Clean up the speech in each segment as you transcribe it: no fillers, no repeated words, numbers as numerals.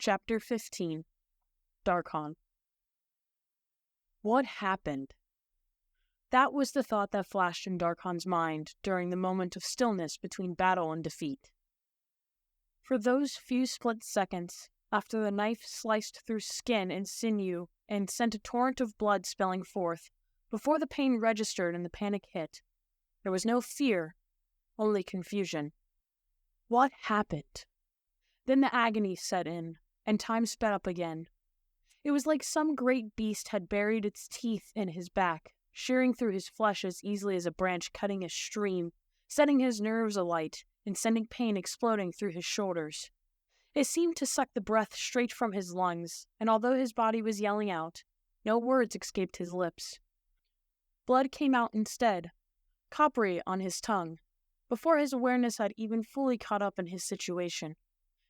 Chapter 15. Darcon. What happened? That was the thought that flashed in Darcon's mind during the moment of stillness between battle and defeat. For those few split seconds, after the knife sliced through skin and sinew and sent a torrent of blood spilling forth, before the pain registered and the panic hit, there was no fear, only confusion. What happened? Then the agony set in, and time sped up again. It was like some great beast had buried its teeth in his back, shearing through his flesh as easily as a branch cutting a stream, setting his nerves alight, and sending pain exploding through his shoulders. It seemed to suck the breath straight from his lungs, and although his body was yelling out, no words escaped his lips. Blood came out instead, coppery on his tongue, before his awareness had even fully caught up in his situation.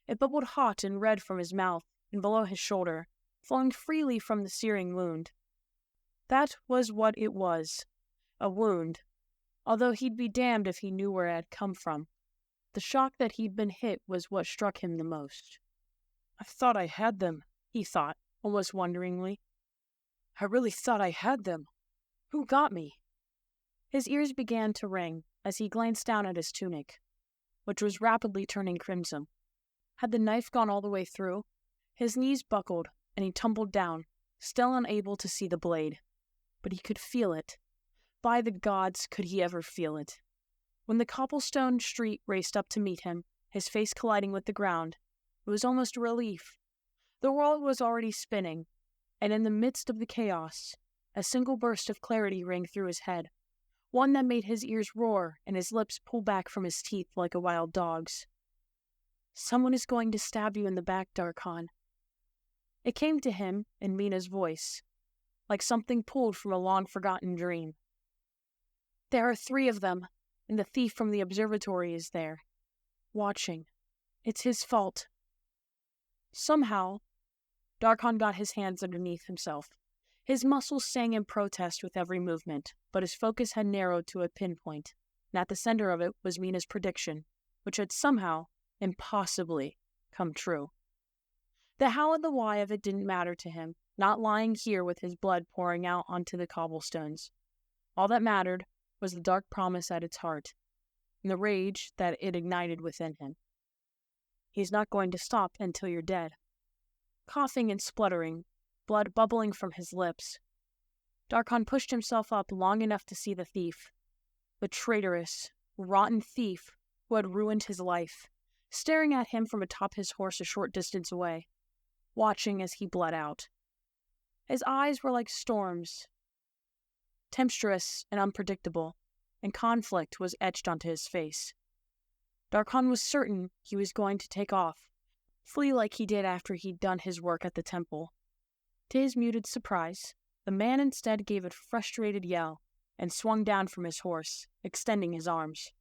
It bubbled hot and red from his mouth and below his shoulder, flowing freely from the searing wound. That was what it was, a wound, although he'd be damned if he knew where it had come from. The shock that he'd been hit was what struck him the most. I thought I had them, he thought, almost wonderingly. I really thought I had them. Who got me? His ears began to ring as he glanced down at his tunic, which was rapidly turning crimson. Had the knife gone all the way through? His knees buckled, and he tumbled down, still unable to see the blade. But he could feel it. By the gods, could he ever feel it? When the cobblestone street raced up to meet him, his face colliding with the ground, it was almost a relief. The world was already spinning, and in the midst of the chaos, a single burst of clarity rang through his head, one that made his ears roar and his lips pull back from his teeth like a wild dog's. Someone is going to stab you in the back, Darcon. It came to him in Mina's voice, like something pulled from a long-forgotten dream. There are 3 of them, and the thief from the observatory is there, watching. It's his fault. Somehow, Darcon got his hands underneath himself. His muscles sang in protest with every movement, but his focus had narrowed to a pinpoint, and at the center of it was Mina's prediction, which had somehow, impossibly, come true. The how and the why of it didn't matter to him, not lying here with his blood pouring out onto the cobblestones. All that mattered was the dark promise at its heart, and the rage that it ignited within him. He's not going to stop until you're dead. Coughing and spluttering, blood bubbling from his lips, Darcon pushed himself up long enough to see the thief, the traitorous, rotten thief who had ruined his life, staring at him from atop his horse a short distance away, watching as he bled out. His eyes were like storms, tempestuous and unpredictable, and conflict was etched onto his face. Darcon was certain he was going to take off, flee like he did after he'd done his work at the temple. To his muted surprise, the man instead gave a frustrated yell and swung down from his horse, extending his arms.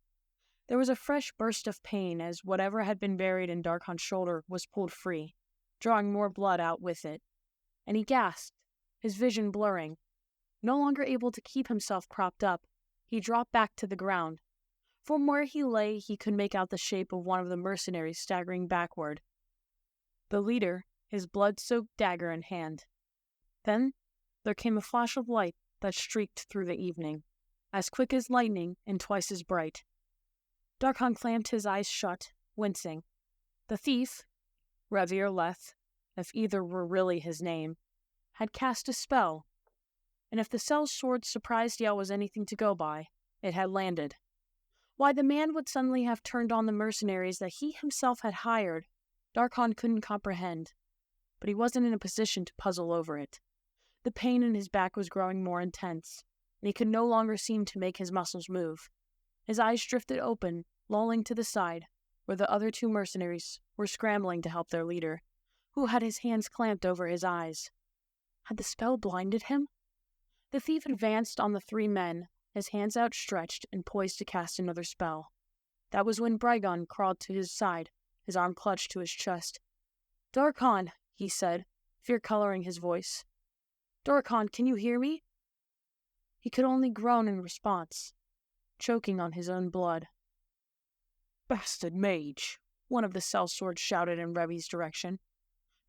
There was a fresh burst of pain as whatever had been buried in Darcon's shoulder was pulled free, drawing more blood out with it, and he gasped, his vision blurring. No longer able to keep himself propped up, he dropped back to the ground. From where he lay, he could make out the shape of one of the mercenaries staggering backward. The leader, his blood-soaked dagger in hand. Then, there came a flash of light that streaked through the evening, as quick as lightning and twice as bright. Darcon clamped his eyes shut, wincing. The thief, Revier Leth, if either were really his name, had cast a spell, and if the sellsword's surprised yell was anything to go by, it had landed. Why the man would suddenly have turned on the mercenaries that he himself had hired, Darcon couldn't comprehend, but he wasn't in a position to puzzle over it. The pain in his back was growing more intense, and he could no longer seem to make his muscles move. His eyes drifted open, lolling to the side, where the other 2 mercenaries were scrambling to help their leader, who had his hands clamped over his eyes. Had the spell blinded him? The thief advanced on the 3 men, his hands outstretched and poised to cast another spell. That was when Brygon crawled to his side, his arm clutched to his chest. "Darcon," he said, fear coloring his voice. "Darcon, can you hear me?" He could only groan in response, choking on his own blood. "Bastard mage," one of the sellswords shouted in Revy's direction.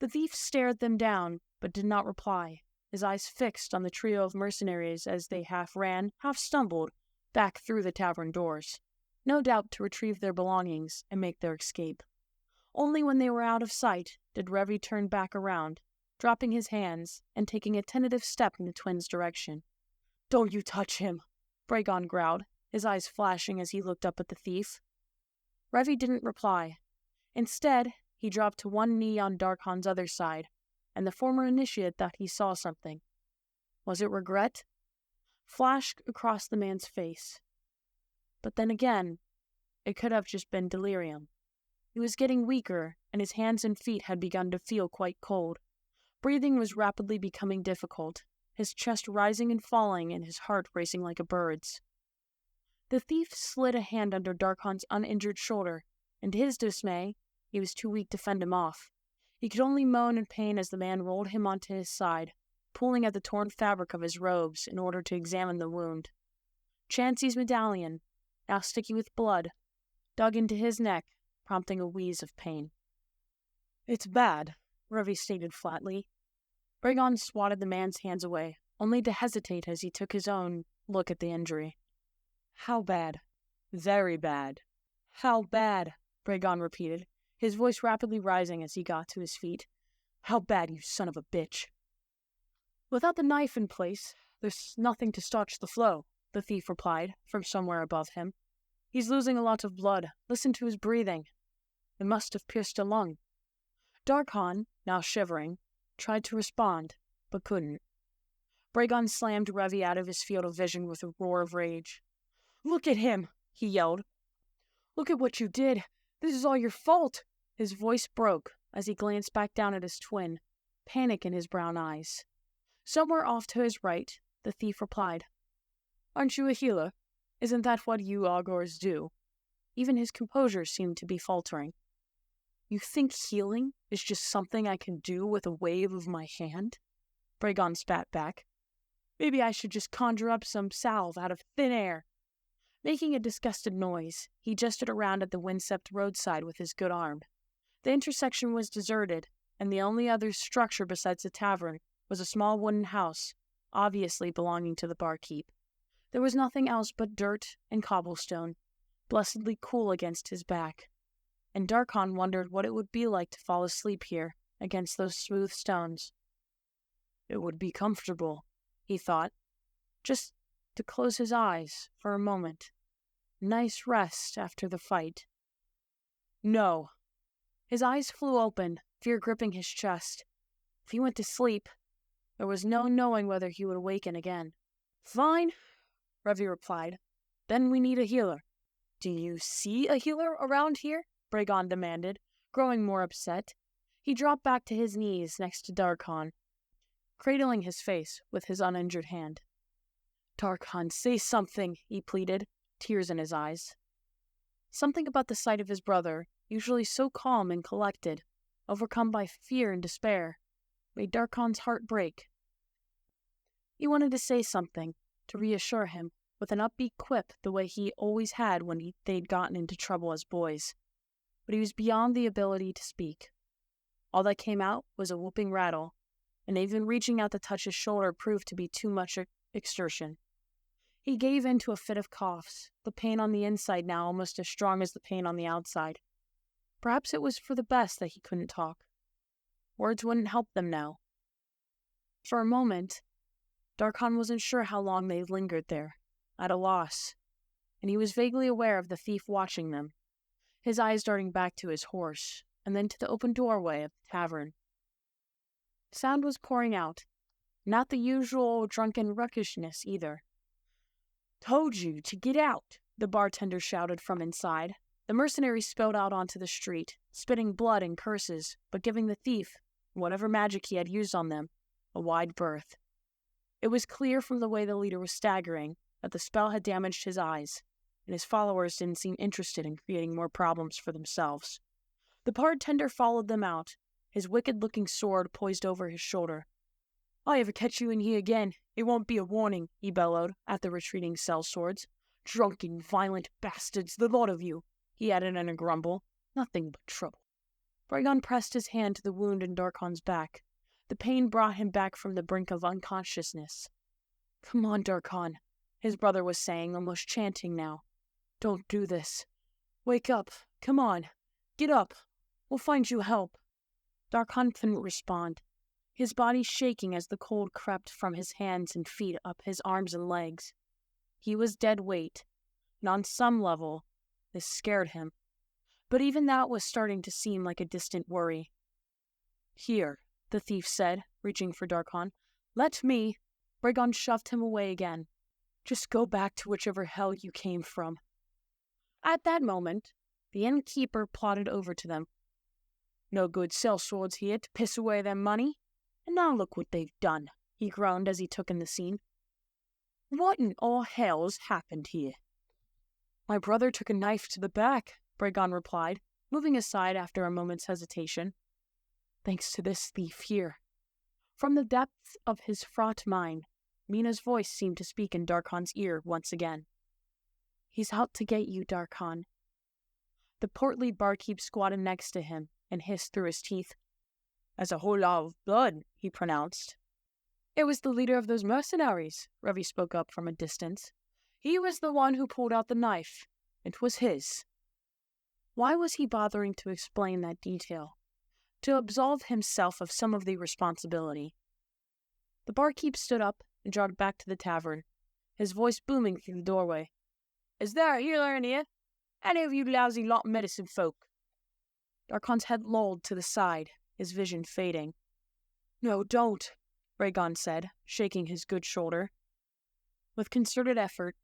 The thief stared them down, but did not reply, his eyes fixed on the trio of mercenaries as they half ran, half stumbled, back through the tavern doors, no doubt to retrieve their belongings and make their escape. Only when they were out of sight did Revy turn back around, dropping his hands and taking a tentative step in the twins' direction. "Don't you touch him," Bragon growled, his eyes flashing as he looked up at the thief. Revy didn't reply. Instead, he dropped to one knee on Darcon's other side, and the former initiate thought he saw something. Was it regret? Flashed across the man's face. But then again, it could have just been delirium. He was getting weaker, and his hands and feet had begun to feel quite cold. Breathing was rapidly becoming difficult, his chest rising and falling and his heart racing like a bird's. The thief slid a hand under Darcon's uninjured shoulder, and to his dismay, he was too weak to fend him off. He could only moan in pain as the man rolled him onto his side, pulling at the torn fabric of his robes in order to examine the wound. Chansey's medallion, now sticky with blood, dug into his neck, prompting a wheeze of pain. "It's bad," Revy stated flatly. Bragon swatted the man's hands away, only to hesitate as he took his own look at the injury. "How bad?" "Very bad." "How bad?" Bragon repeated, his voice rapidly rising as he got to his feet. "How bad, you son of a bitch?" "Without the knife in place, there's nothing to staunch the flow," the thief replied, from somewhere above him. "He's losing a lot of blood. Listen to his breathing. It must have pierced a lung." Darcon, now shivering, tried to respond, but couldn't. Bragon slammed Revy out of his field of vision with a roar of rage. "Look at him!" he yelled. "Look at what you did! This is all your fault!" His voice broke as he glanced back down at his twin, panic in his brown eyes. Somewhere off to his right, the thief replied, "Aren't you a healer? Isn't that what you augurs do?" Even his composure seemed to be faltering. "You think healing is just something I can do with a wave of my hand?" Bragon spat back. "Maybe I should just conjure up some salve out of thin air." Making a disgusted noise, he gestured around at the windswept roadside with his good arm. The intersection was deserted, and the only other structure besides the tavern was a small wooden house, obviously belonging to the barkeep. There was nothing else but dirt and cobblestone, blessedly cool against his back, and Darcon wondered what it would be like to fall asleep here against those smooth stones. It would be comfortable, he thought, just to close his eyes for a moment. Nice rest after the fight. No. His eyes flew open, fear gripping his chest. If he went to sleep, there was no knowing whether he would awaken again. "Fine," Revy replied. "Then we need a healer." "Do you see a healer around here?" Bragon demanded, growing more upset. He dropped back to his knees next to Darcon, cradling his face with his uninjured hand. "Darcon, say something," he pleaded, tears in his eyes. Something about the sight of his brother, usually so calm and collected, overcome by fear and despair, made Darcon's heart break. He wanted to say something, to reassure him, with an upbeat quip the way he always had when they'd gotten into trouble as boys. But he was beyond the ability to speak. All that came out was a whooping rattle, and even reaching out to touch his shoulder proved to be too much exertion. He gave in to a fit of coughs, the pain on the inside now almost as strong as the pain on the outside. Perhaps it was for the best that he couldn't talk. Words wouldn't help them now. For a moment, Darcon wasn't sure how long they lingered there, at a loss, and he was vaguely aware of the thief watching them, his eyes darting back to his horse, and then to the open doorway of the tavern. Sound was pouring out, not the usual drunken ruckishness either. "Told you to get out," the bartender shouted from inside. The mercenary spilled out onto the street, spitting blood and curses, but giving the thief, whatever magic he had used on them, a wide berth. It was clear from the way the leader was staggering that the spell had damaged his eyes, and his followers didn't seem interested in creating more problems for themselves. The bartender followed them out, his wicked-looking sword poised over his shoulder. "I ever catch you in here again, it won't be a warning," he bellowed at the retreating sellswords. "Drunken, violent bastards, the lot of you," he added in a grumble. "Nothing but trouble." Bragon pressed his hand to the wound in Darcon's back. The pain brought him back from the brink of unconsciousness. "Come on, Darcon," his brother was saying, almost chanting now. "Don't do this. Wake up. Come on. Get up. We'll find you help." Darcon couldn't respond, his body shaking as the cold crept from his hands and feet up his arms and legs. He was dead weight, and on some level, this scared him. But even that was starting to seem like a distant worry. "Here," the thief said, reaching for Darcon. "Let me." Bragon shoved him away again. "Just go back to whichever hell you came from." At that moment, the innkeeper plodded over to them. "No good sellswords here to piss away their money. And now look what they've done," he groaned as he took in the scene. "What in all hell's happened here?" "My brother took a knife to the back," Bragon replied, moving aside after a moment's hesitation. "Thanks to this thief here." From the depths of his fraught mind, Mina's voice seemed to speak in Darcon's ear once again. "He's out to get you, Darcon." The portly barkeep squatted next to him and hissed through his teeth. "That's a whole lot of blood," he pronounced. "It was the leader of those mercenaries," Ravi spoke up from a distance. "He was the one who pulled out the knife. It was his." Why was he bothering to explain that detail? To absolve himself of some of the responsibility. The barkeep stood up and jogged back to the tavern, his voice booming through the doorway. "Is there a healer in here? Any of you lousy lot medicine folk?" Darcon's head lolled to the side, his vision fading. "No, don't," Bragon said, shaking his good shoulder. With concerted effort,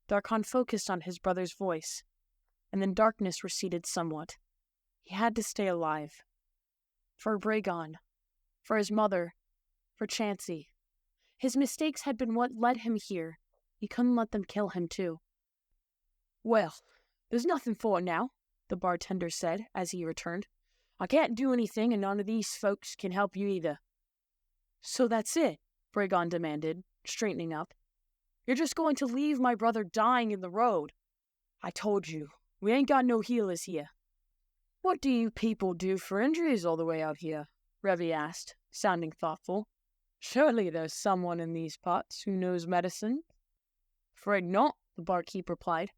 Darcon focused on his brother's voice, and then darkness receded somewhat. He had to stay alive. For Bragon, for his mother, for Chansey. His mistakes had been what led him here. He couldn't let them kill him too. "Well, there's nothing for it now," the bartender said as he returned. "I can't do anything, and none of these folks can help you either." "So that's it?" Bragon demanded, straightening up. "You're just going to leave my brother dying in the road?" "I told you, we ain't got no healers here." "What do you people do for injuries all the way out here?" Revi asked, sounding thoughtful. "Surely there's someone in these parts who knows medicine." "Afraid not," the barkeep replied.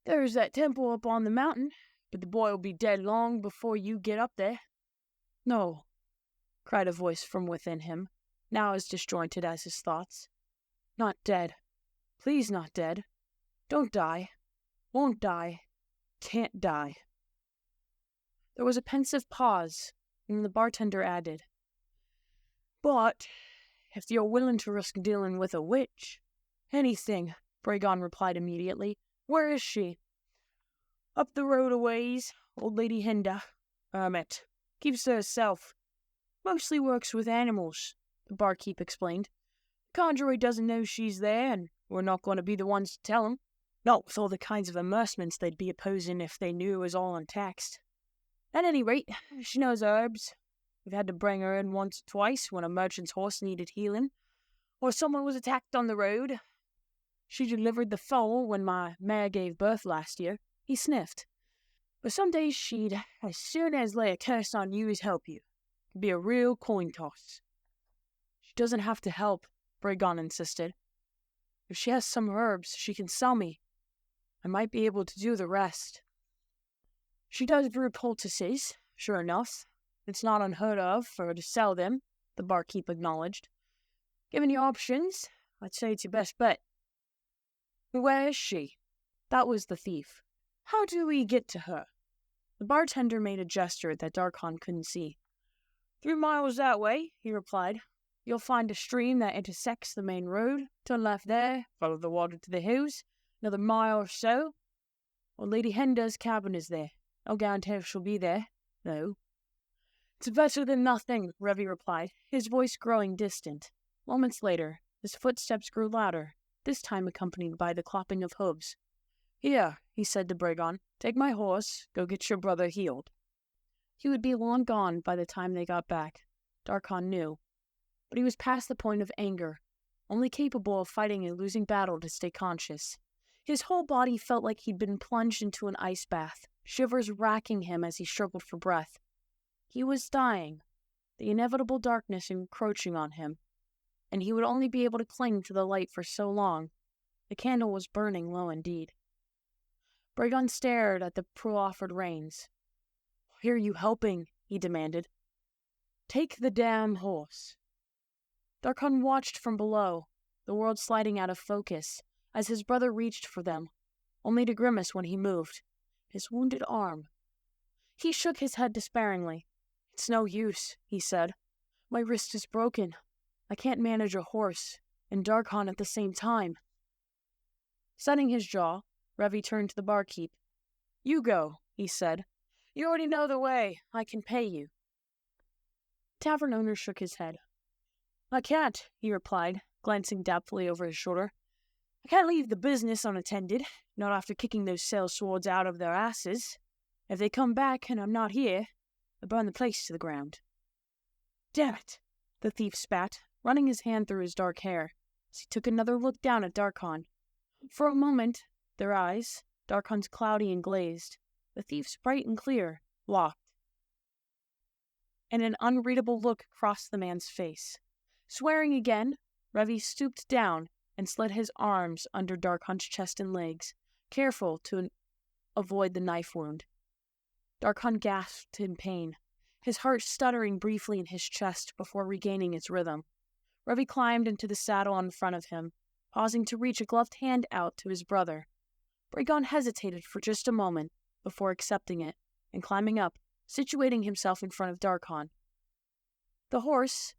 "There's that temple up on the mountain, but the boy will be dead long before you get up there." "No," cried a voice from within him, now as disjointed as his thoughts. "Not dead. Please not dead. Don't die. Won't die. Can't die." There was a pensive pause, and the bartender added, "But if you're willing to risk dealing with a witch—" "Anything," Bragon replied immediately. "Where is she?" "Up the road a ways. Old Lady Hinda. Hermit. Keeps to herself. Mostly works with animals," the barkeep explained. "The conjurer doesn't know she's there, and we're not going to be the ones to tell him. Not with all the kinds of immersements they'd be opposing if they knew it was all untaxed. At any rate, she knows herbs. We've had to bring her in once or twice when a merchant's horse needed healing, or someone was attacked on the road. She delivered the foal when my mare gave birth last year." He sniffed. "But some days she'd as soon as lay a curse on you as help you. It'd be a real coin toss." "She doesn't have to help," Bragon insisted. "If she has some herbs she can sell me, I might be able to do the rest." "She does brew poultices, sure enough. It's not unheard of for her to sell them," the barkeep acknowledged. "Given your options, I'd say it's your best bet." "Where is she?" That was the thief. "How do we get to her?" The bartender made a gesture that Darcon couldn't see. "3 miles that way," he replied. "You'll find a stream that intersects the main road. Turn left there, follow the water to the hills. Another mile or so. Old Lady Henda's cabin is there. No guarantee if she'll be there, though." "It's better than nothing," Revi replied, his voice growing distant. Moments later, his footsteps grew louder, this time accompanied by the clopping of hooves. "Here," he said to Bragon, "take my horse, go get your brother healed." He would be long gone by the time they got back, Darcon knew. But he was past the point of anger, only capable of fighting a losing battle to stay conscious. His whole body felt like he'd been plunged into an ice bath, shivers racking him as he struggled for breath. He was dying, the inevitable darkness encroaching on him, and he would only be able to cling to the light for so long. The candle was burning low indeed. Bragon stared at the proffered reins. "Why are you helping?" he demanded. "Take the damn horse." Darcon watched from below, the world sliding out of focus, as his brother reached for them, only to grimace when he moved. His wounded arm. He shook his head despairingly. "It's no use," he said. "My wrist is broken. I can't manage a horse and Darcon at the same time." Setting his jaw, Revi turned to the barkeep. "You go," he said. "You already know the way. I can pay you." The tavern owner shook his head. "I can't," he replied, glancing doubtfully over his shoulder. "I can't leave the business unattended, not after kicking those sales swords out of their asses. If they come back and I'm not here, they'll burn the place to the ground." "Damn it," the thief spat, running his hand through his dark hair, as he took another look down at Darcon. For a moment, their eyes, Darcon's cloudy and glazed, the thief's bright and clear, locked. And an unreadable look crossed the man's face. Swearing again, Revi stooped down and slid his arms under Darcon's chest and legs, careful to avoid the knife wound. Darcon gasped in pain, his heart stuttering briefly in his chest before regaining its rhythm. Revi climbed into the saddle in front of him, pausing to reach a gloved hand out to his brother. Bragon hesitated for just a moment before accepting it and climbing up, situating himself in front of Darcon. The horse,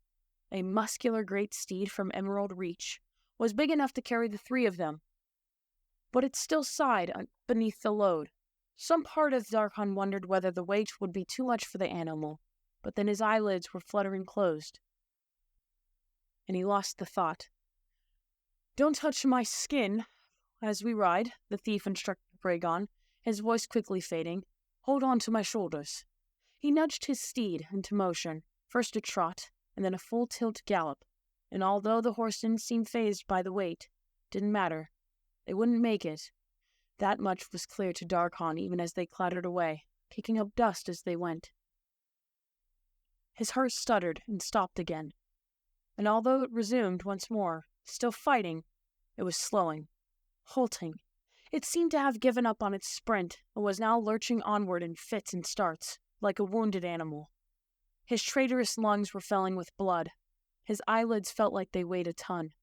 a muscular great steed from Emerald Reach, was big enough to carry the three of them, but it still sighed beneath the load. Some part of Darcon wondered whether the weight would be too much for the animal, but then his eyelids were fluttering closed, and he lost the thought. "Don't touch my skin as we ride," the thief instructed Bragon, his voice quickly fading. "Hold on to my shoulders." He nudged his steed into motion, first a trot, and then a full tilt gallop, and although the horse didn't seem fazed by the weight, didn't matter. They wouldn't make it. That much was clear to Darcon even as they clattered away, kicking up dust as they went. His heart stuttered and stopped again, and although it resumed once more, still fighting, it was slowing, halting. It seemed to have given up on its sprint and was now lurching onward in fits and starts, like a wounded animal. His traitorous lungs were filling with blood. His eyelids felt like they weighed a ton.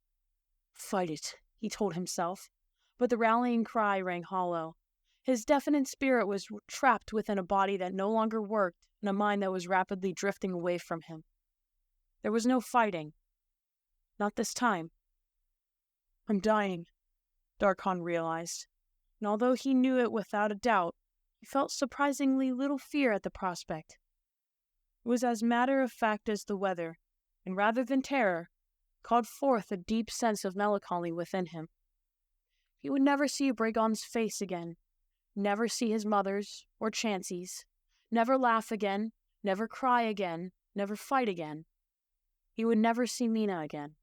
"Fight it," he told himself, but the rallying cry rang hollow. His definite spirit was trapped within a body that no longer worked and a mind that was rapidly drifting away from him. There was no fighting. Not this time. "I'm dying," Darcon realized, and although he knew it without a doubt, he felt surprisingly little fear at the prospect. It was as matter-of-fact as the weather, and rather than terror, called forth a deep sense of melancholy within him. He would never see Bragon's face again, never see his mother's or Chansey's, never laugh again, never cry again, never fight again. He would never see Mina again.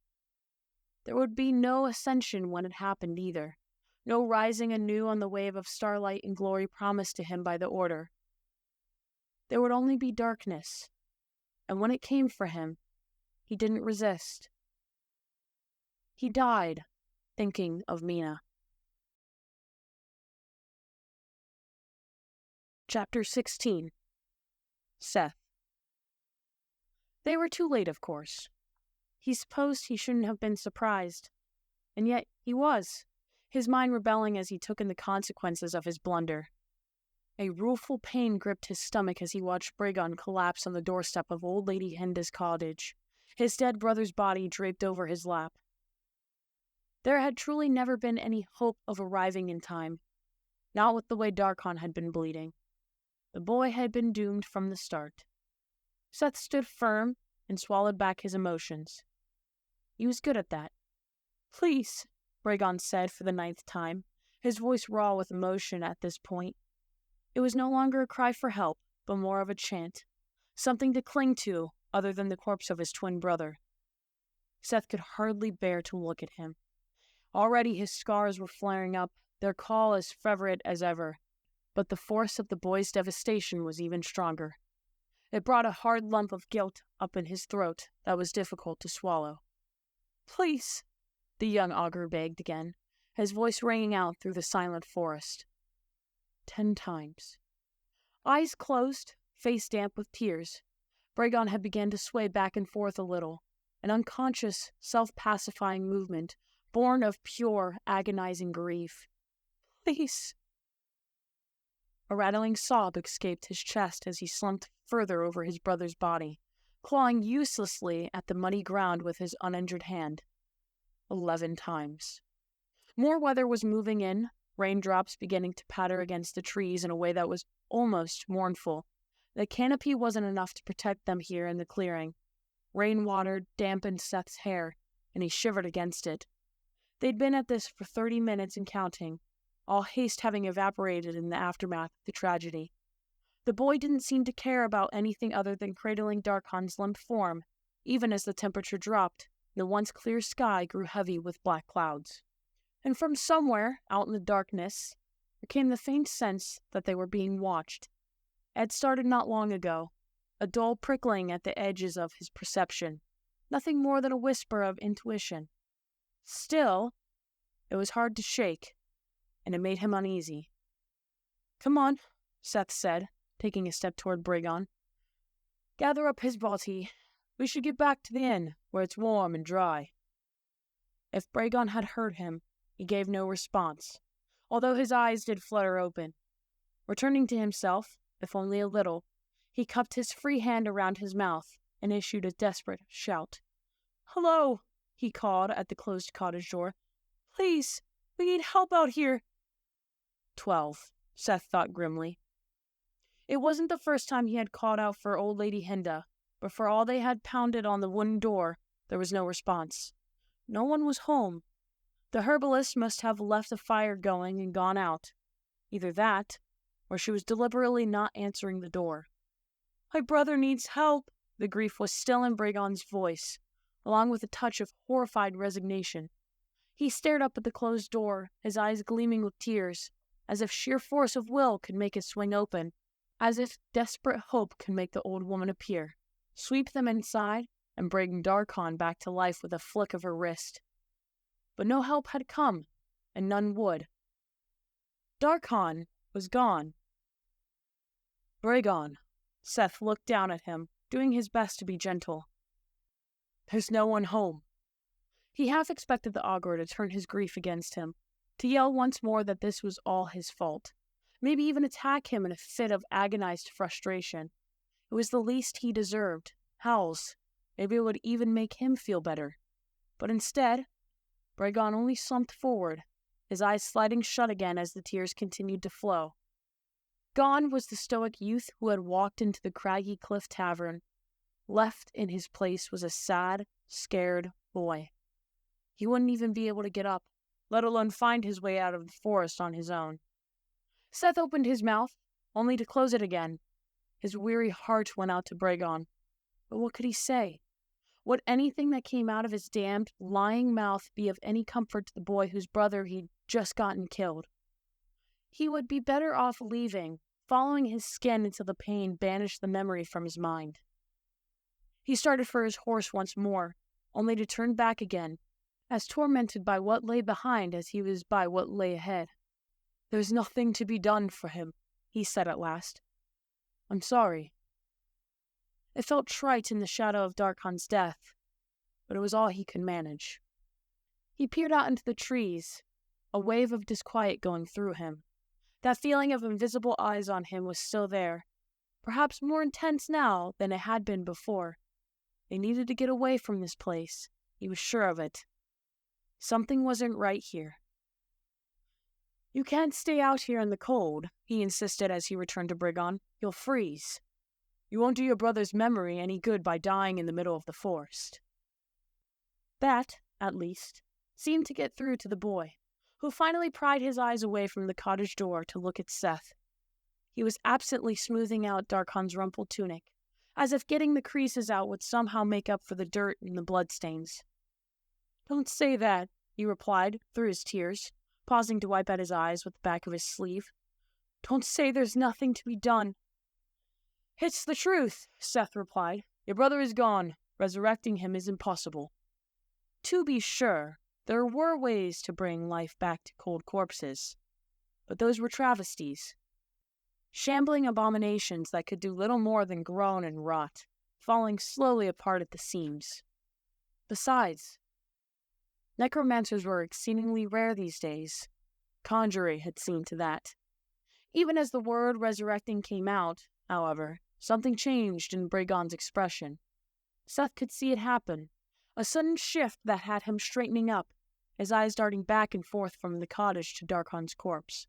There would be no ascension when it happened either, no rising anew on the wave of starlight and glory promised to him by the Order. There would only be darkness, and when it came for him, he didn't resist. He died thinking of Mina. Chapter 16. Seth. They were too late, of course. He supposed he shouldn't have been surprised, and yet he was, his mind rebelling as he took in the consequences of his blunder. A rueful pain gripped his stomach as he watched Bragon collapse on the doorstep of old Lady Henda's cottage, his dead brother's body draped over his lap. There had truly never been any hope of arriving in time, not with the way Darcon had been bleeding. The boy had been doomed from the start. Seth stood firm and swallowed back his emotions. He was good at that. "Please," Bragon said for the 9th time, his voice raw with emotion at this point. It was no longer a cry for help, but more of a chant, something to cling to other than the corpse of his twin brother. Seth could hardly bear to look at him. Already his scars were flaring up, their call as fervent as ever, but the force of the boy's devastation was even stronger. It brought a hard lump of guilt up in his throat that was difficult to swallow. "Please," the young augur begged again, his voice ringing out through the silent forest. 10 times. Eyes closed, face damp with tears, Bragon had begun to sway back and forth a little, an unconscious, self-pacifying movement born of pure, agonizing grief. "Please." A rattling sob escaped his chest as he slumped further over his brother's body, clawing uselessly at the muddy ground with his uninjured hand. 11 times. More weather was moving in, raindrops beginning to patter against the trees in a way that was almost mournful. The canopy wasn't enough to protect them here in the clearing. Rainwater dampened Seth's hair, and he shivered against it. They'd been at this for 30 minutes and counting, all haste having evaporated in the aftermath of the tragedy. The boy didn't seem to care about anything other than cradling Darcon's limp form, even as the temperature dropped, and the once clear sky grew heavy with black clouds. And from somewhere, out in the darkness, there came the faint sense that they were being watched. It had started not long ago, a dull prickling at the edges of his perception, nothing more than a whisper of intuition. Still, it was hard to shake, and it made him uneasy. "Come on," Seth said, taking a step toward Bragon. "Gather up his body. We should get back to the inn, where it's warm and dry." If Bragon had heard him, he gave no response, although his eyes did flutter open. Returning to himself, if only a little, he cupped his free hand around his mouth and issued a desperate shout. "Hello," he called at the closed cottage door. "Please, we need help out here." 12, Seth thought grimly. It wasn't the first time he had called out for old Lady Hinda, but for all they had pounded on the wooden door, there was no response. No one was home. The herbalist must have left the fire going and gone out. Either that, or she was deliberately not answering the door. "My brother needs help." The grief was still in Bragon's voice, along with a touch of horrified resignation. He stared up at the closed door, his eyes gleaming with tears, as if sheer force of will could make it swing open, as if desperate hope could make the old woman appear, sweep them inside, and bring Darcon back to life with a flick of her wrist. But no help had come, and none would. Darcon was gone. "Bragon," Seth looked down at him, doing his best to be gentle. "There's no one home." He half expected the augur to turn his grief against him, to yell once more that this was all his fault, maybe even attack him in a fit of agonized frustration. It was the least he deserved. Howls. Maybe it would even make him feel better. But instead, Bragon only slumped forward, his eyes sliding shut again as the tears continued to flow. Gone was the stoic youth who had walked into the Craggy Cliff Tavern. Left in his place was a sad, scared boy. He wouldn't even be able to get up, let alone find his way out of the forest on his own. Seth opened his mouth, only to close it again. His weary heart went out to Bragon. But what could he say? Would anything that came out of his damned, lying mouth be of any comfort to the boy whose brother he'd just gotten killed? He would be better off leaving, following his skin until the pain banished the memory from his mind. He started for his horse once more, only to turn back again, as tormented by what lay behind as he was by what lay ahead. "There's nothing to be done for him," he said at last. "I'm sorry." It felt trite in the shadow of Darcon's death, but it was all he could manage. He peered out into the trees, a wave of disquiet going through him. That feeling of invisible eyes on him was still there, perhaps more intense now than it had been before. They needed to get away from this place. He was sure of it. Something wasn't right here. "You can't stay out here in the cold," he insisted as he returned to Bragon. "You'll freeze. You won't do your brother's memory any good by dying in the middle of the forest." That, at least, seemed to get through to the boy, who finally pried his eyes away from the cottage door to look at Seth. He was absently smoothing out Darcon's rumpled tunic, as if getting the creases out would somehow make up for the dirt and the bloodstains. "Don't say that," he replied, through his tears, pausing to wipe at his eyes with the back of his sleeve. "Don't say there's nothing to be done. "It's the truth," Seth replied. "Your brother is gone. Resurrecting him is impossible." To be sure, there were ways to bring life back to cold corpses, but those were travesties. Shambling abominations that could do little more than groan and rot, falling slowly apart at the seams. Besides, necromancers were exceedingly rare these days. Conjurer had seen to that. Even as the word resurrecting came out, however, something changed in Bragon's expression. Seth could see it happen, a sudden shift that had him straightening up, his eyes darting back and forth from the cottage to Darcon's corpse.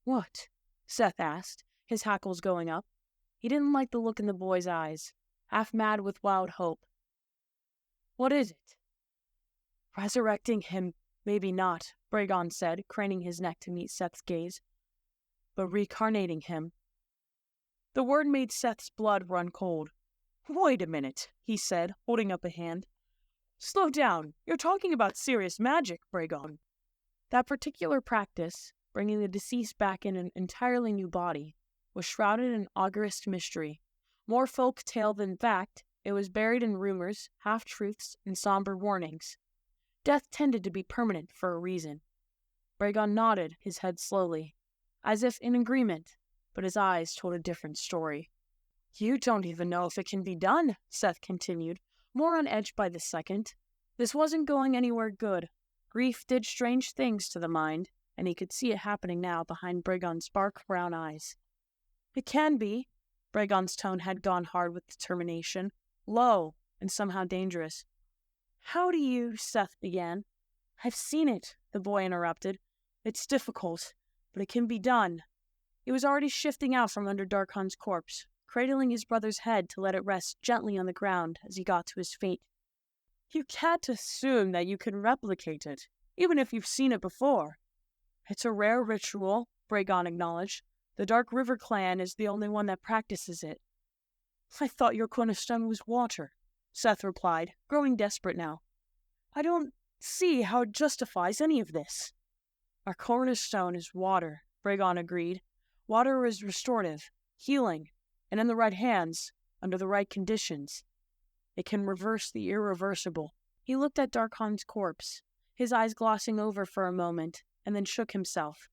"What?" Seth asked, his hackles going up. He didn't like the look in the boy's eyes, half mad with wild hope. "What is it?" "Resurrecting him, maybe not," Bragon said, craning his neck to meet Seth's gaze. "But reincarnating him." The word made Seth's blood run cold. "Wait a minute," he said, holding up a hand. "Slow down. You're talking about serious magic, Bragon." That particular practice, bringing the deceased back in an entirely new body, was shrouded in august mystery. More folk tale than fact, it was buried in rumors, half-truths, and somber warnings. Death tended to be permanent for a reason. Bragon nodded his head slowly, as if in agreement, but his eyes told a different story. "You don't even know if it can be done," Seth continued, more on edge by the second. This wasn't going anywhere good. Grief did strange things to the mind, and he could see it happening now behind Bragon's dark brown eyes. "It can be." Bragon's tone had gone hard with determination, low, and somehow dangerous. "How do you—" Seth began. "I've seen it," the boy interrupted. "It's difficult, but it can be done." He was already shifting out from under Darcon's corpse, cradling his brother's head to let it rest gently on the ground as he got to his feet. "You can't assume that you can replicate it, even if you've seen it before." "It's a rare ritual," Bragon acknowledged. "The Dark River clan is the only one that practices it." "I thought your cornerstone was water," Seth replied, growing desperate now. "I don't see how it justifies any of this." "Our cornerstone is water," Bragon agreed. "Water is restorative, healing, and in the right hands, under the right conditions, it can reverse the irreversible." He looked at Darcon's corpse, his eyes glossing over for a moment, and then shook himself.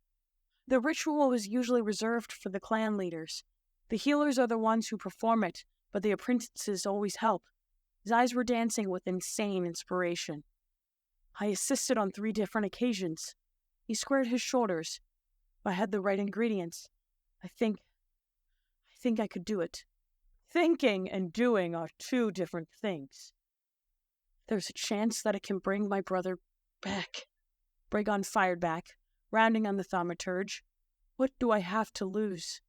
"The ritual was usually reserved for the clan leaders. The healers are the ones who perform it, but the apprentices always help." His eyes were dancing with insane inspiration. "I assisted on 3 different occasions." He squared his shoulders. "If I had the right ingredients, I think I could do it." "Thinking and doing are 2 different things." "There's a chance that it can bring my brother back," Bragon fired back, rounding on the thaumaturge. "What do I have to lose?"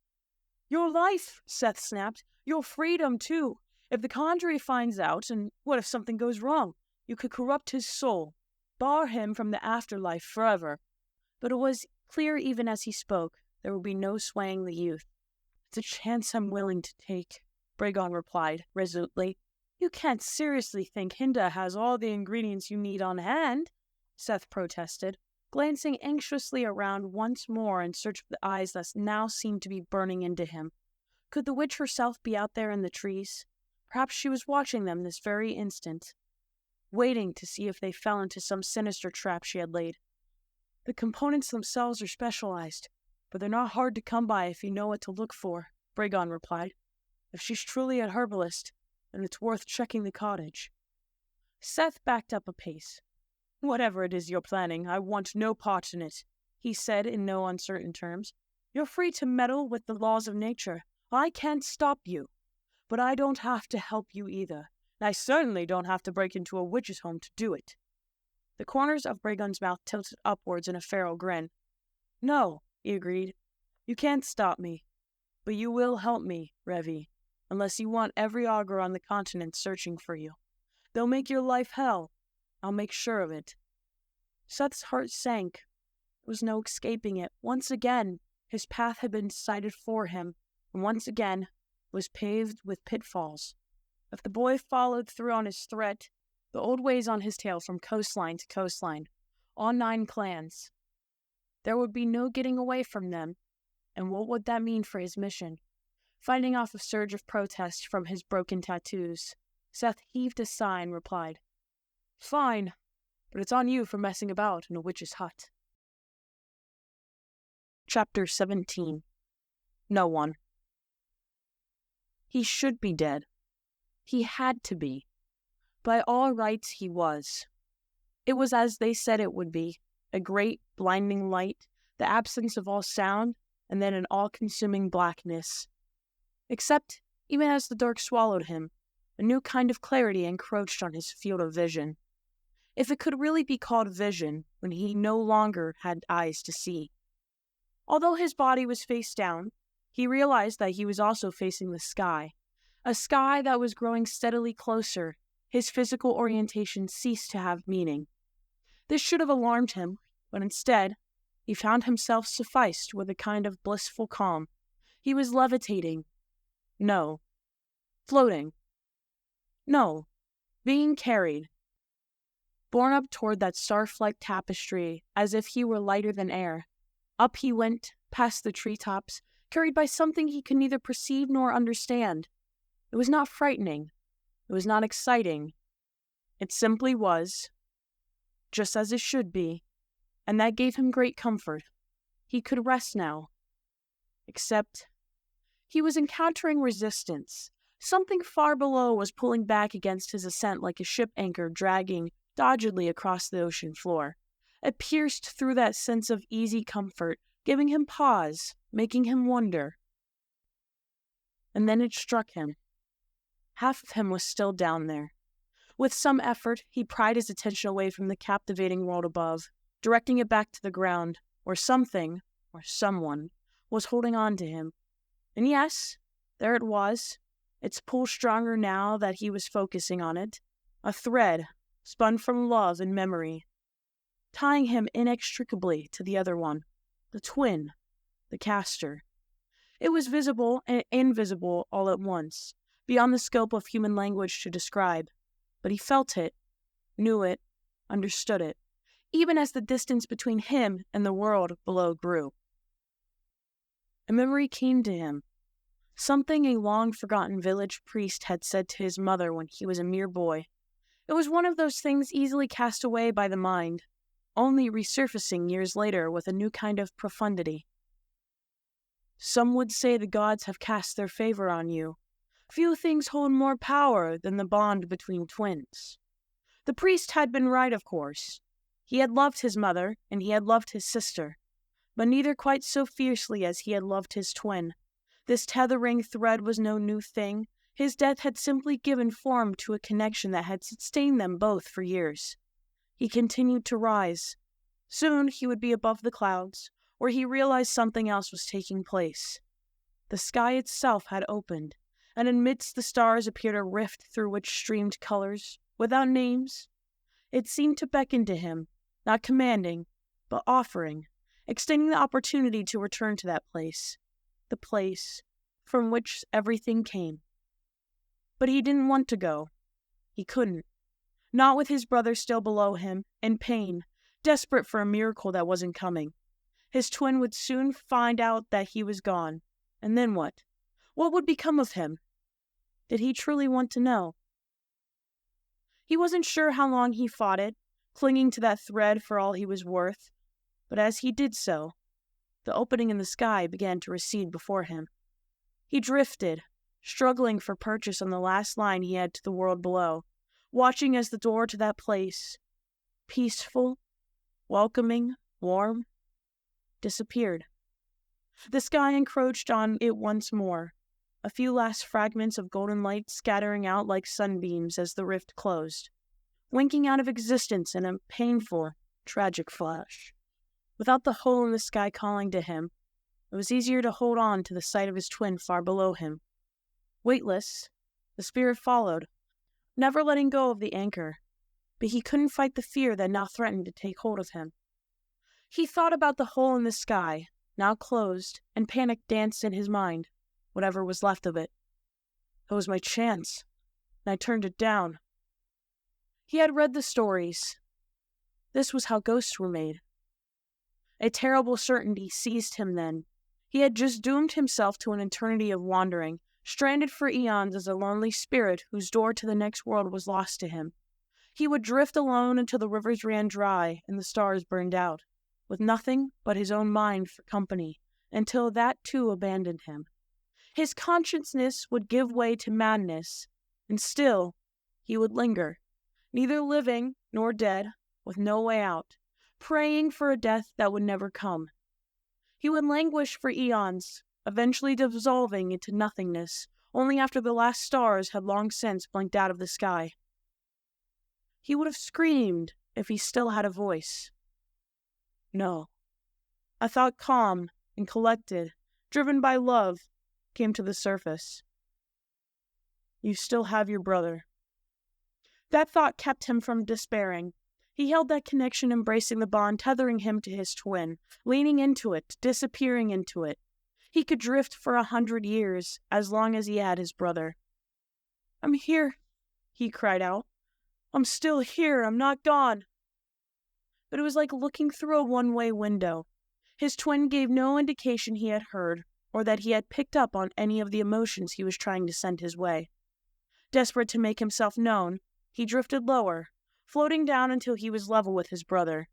"Your life," Seth snapped. "Your freedom, too. If the conjurer finds out, and what if something goes wrong? You could corrupt his soul, bar him from the afterlife forever." But it was clear even as he spoke, there would be no swaying the youth. "It's a chance I'm willing to take," Bragon replied resolutely. "You can't seriously think Hinda has all the ingredients you need on hand," Seth protested, glancing anxiously around once more in search of the eyes that now seemed to be burning into him. Could the witch herself be out there in the trees? Perhaps she was watching them this very instant, waiting to see if they fell into some sinister trap she had laid. "The components themselves are specialized, but they're not hard to come by if you know what to look for," Bragon replied. "If she's truly a herbalist, then it's worth checking the cottage." Seth backed up a pace. "Whatever it is you're planning, I want no part in it," he said in no uncertain terms. "You're free to meddle with the laws of nature. I can't stop you. But I don't have to help you either. And I certainly don't have to break into a witch's home to do it." The corners of Bragon's mouth tilted upwards in a feral grin. "No," he agreed. "You can't stop me. But you will help me, Revi, unless you want every augur on the continent searching for you. They'll make your life hell. I'll make sure of it." Seth's heart sank. There was no escaping it. Once again, his path had been decided for him, and once again was paved with pitfalls. If the boy followed through on his threat, the old ways on his tail from coastline to coastline, all 9 clans, there would be no getting away from them, and what would that mean for his mission? Fighting off a surge of protest from his broken tattoos, Seth heaved a sigh and replied, "Fine, but it's on you for messing about in a witch's hut." Chapter 17. No one. He should be dead. He had to be. By all rights he was. It was as they said it would be, a great, blinding light, the absence of all sound, and then an all-consuming blackness. Except, even as the dark swallowed him, a new kind of clarity encroached on his field of vision. If it could really be called vision when he no longer had eyes to see. Although his body was face down, he realized that he was also facing the sky, a sky that was growing steadily closer. His physical orientation ceased to have meaning. This should have alarmed him, but instead, he found himself sufficed with a kind of blissful calm. He was levitating. No. Floating. No. Being carried. Borne up toward that star-flecked tapestry, as if he were lighter than air. Up he went, past the treetops, carried by something he could neither perceive nor understand. It was not frightening. It was not exciting. It simply was, just as it should be, and that gave him great comfort. He could rest now. Except, he was encountering resistance. Something far below was pulling back against his ascent like a ship anchor dragging doggedly across the ocean floor. It pierced through that sense of easy comfort, giving him pause, making him wonder. And then it struck him. Half of him was still down there. With some effort, he pried his attention away from the captivating world above, directing it back to the ground, where something, or someone, was holding on to him. And yes, there it was, its pull stronger now that he was focusing on it, a thread, spun from love and memory, tying him inextricably to the other one, the twin, the caster. It was visible and invisible all at once, beyond the scope of human language to describe, but he felt it, knew it, understood it, even as the distance between him and the world below grew. A memory came to him, something a long-forgotten village priest had said to his mother when he was a mere boy. It was one of those things easily cast away by the mind, only resurfacing years later with a new kind of profundity. Some would say the gods have cast their favor on you. Few things hold more power than the bond between twins. The priest had been right, of course. He had loved his mother, and he had loved his sister, but neither quite so fiercely as he had loved his twin. This tethering thread was no new thing. His death had simply given form to a connection that had sustained them both for years. He continued to rise. Soon he would be above the clouds, where he realized something else was taking place. The sky itself had opened, and amidst the stars appeared a rift through which streamed colors, without names. It seemed to beckon to him, not commanding, but offering, extending the opportunity to return to that place, the place from which everything came. But he didn't want to go. He couldn't. Not with his brother still below him, in pain, desperate for a miracle that wasn't coming. His twin would soon find out that he was gone. And then what? What would become of him? Did he truly want to know? He wasn't sure how long he fought it, clinging to that thread for all he was worth. But as he did so, the opening in the sky began to recede before him. He drifted, struggling for purchase on the last line he had to the world below, watching as the door to that place, peaceful, welcoming, warm, disappeared. The sky encroached on it once more, a few last fragments of golden light scattering out like sunbeams as the rift closed, winking out of existence in a painful, tragic flash. Without the hole in the sky calling to him, it was easier to hold on to the sight of his twin far below him. Weightless, the spirit followed, never letting go of the anchor, but he couldn't fight the fear that now threatened to take hold of him. He thought about the hole in the sky, now closed, and panic danced in his mind, whatever was left of it. It was my chance, and I turned it down. He had read the stories. This was how ghosts were made. A terrible certainty seized him then. He had just doomed himself to an eternity of wandering, stranded for eons as a lonely spirit whose door to the next world was lost to him. He would drift alone until the rivers ran dry and the stars burned out, with nothing but his own mind for company, until that too abandoned him. His consciousness would give way to madness, and still he would linger, neither living nor dead, with no way out, praying for a death that would never come. He would languish for eons, eventually dissolving into nothingness, only after the last stars had long since blinked out of the sky. He would have screamed if he still had a voice. No. A thought calm and collected, driven by love, came to the surface. You still have your brother. That thought kept him from despairing. He held that connection, embracing the bond, tethering him to his twin, leaning into it, disappearing into it. He could drift for 100 years, as long as he had his brother. I'm here, he cried out. I'm still here, I'm not gone. But it was like looking through a one-way window. His twin gave no indication he had heard, or that he had picked up on any of the emotions he was trying to send his way. Desperate to make himself known, he drifted lower, floating down until he was level with his brother.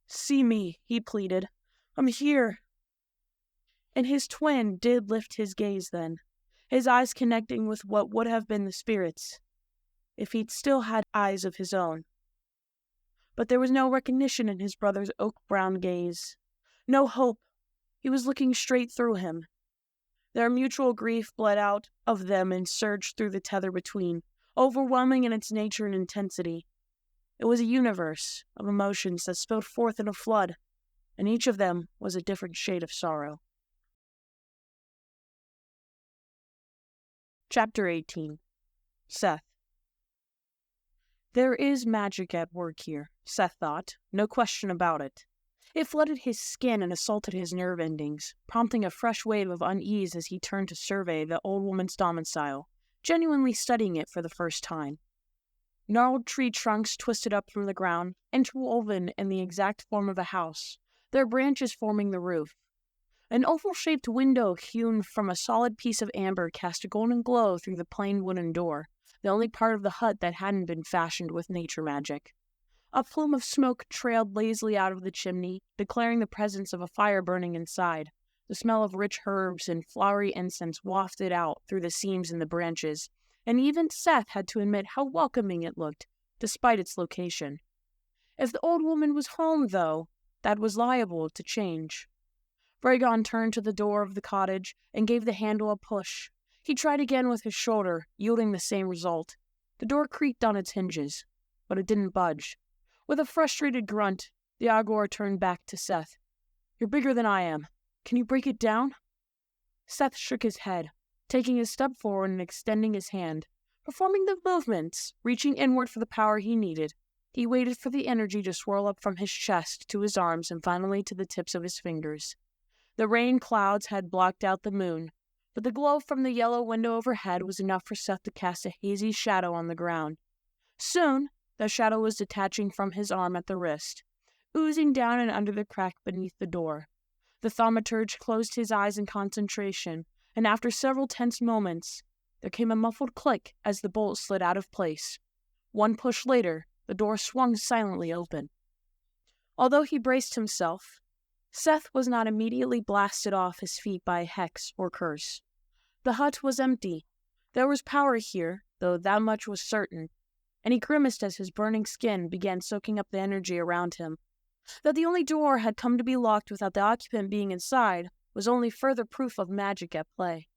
See me, he pleaded. I'm here. And his twin did lift his gaze then, his eyes connecting with what would have been the spirits, if he'd still had eyes of his own. But there was no recognition in his brother's oak-brown gaze. No hope. He was looking straight through him. Their mutual grief bled out of them and surged through the tether between, overwhelming in its nature and intensity. It was a universe of emotions that spilled forth in a flood, and each of them was a different shade of sorrow. Chapter 18. Seth. There is magic at work here, Seth thought, no question about it. It flooded his skin and assaulted his nerve endings, prompting a fresh wave of unease as he turned to survey the old woman's domicile, genuinely studying it for the first time. Gnarled tree trunks twisted up from the ground, interwoven in the exact form of a house, their branches forming the roof. An oval-shaped window hewn from a solid piece of amber cast a golden glow through the plain wooden door, the only part of the hut that hadn't been fashioned with nature magic. A plume of smoke trailed lazily out of the chimney, declaring the presence of a fire burning inside. The smell of rich herbs and flowery incense wafted out through the seams in the branches, and even Seth had to admit how welcoming it looked, despite its location. If the old woman was home, though, that was liable to change. Bragon turned to the door of the cottage and gave the handle a push. He tried again with his shoulder, yielding the same result. The door creaked on its hinges, but it didn't budge. With a frustrated grunt, the Agor turned back to Seth. You're bigger than I am. Can you break it down? Seth shook his head, taking a step forward and extending his hand. Performing the movements, reaching inward for the power he needed, he waited for the energy to swirl up from his chest to his arms and finally to the tips of his fingers. The rain clouds had blocked out the moon, but the glow from the yellow window overhead was enough for Seth to cast a hazy shadow on the ground. Soon, the shadow was detaching from his arm at the wrist, oozing down and under the crack beneath the door. The thaumaturge closed his eyes in concentration, and after several tense moments, there came a muffled click as the bolt slid out of place. One push later, the door swung silently open. Although he braced himself, Seth was not immediately blasted off his feet by a hex or curse. The hut was empty. There was power here, though that much was certain, and he grimaced as his burning skin began soaking up the energy around him. That the only door had come to be locked without the occupant being inside was only further proof of magic at play.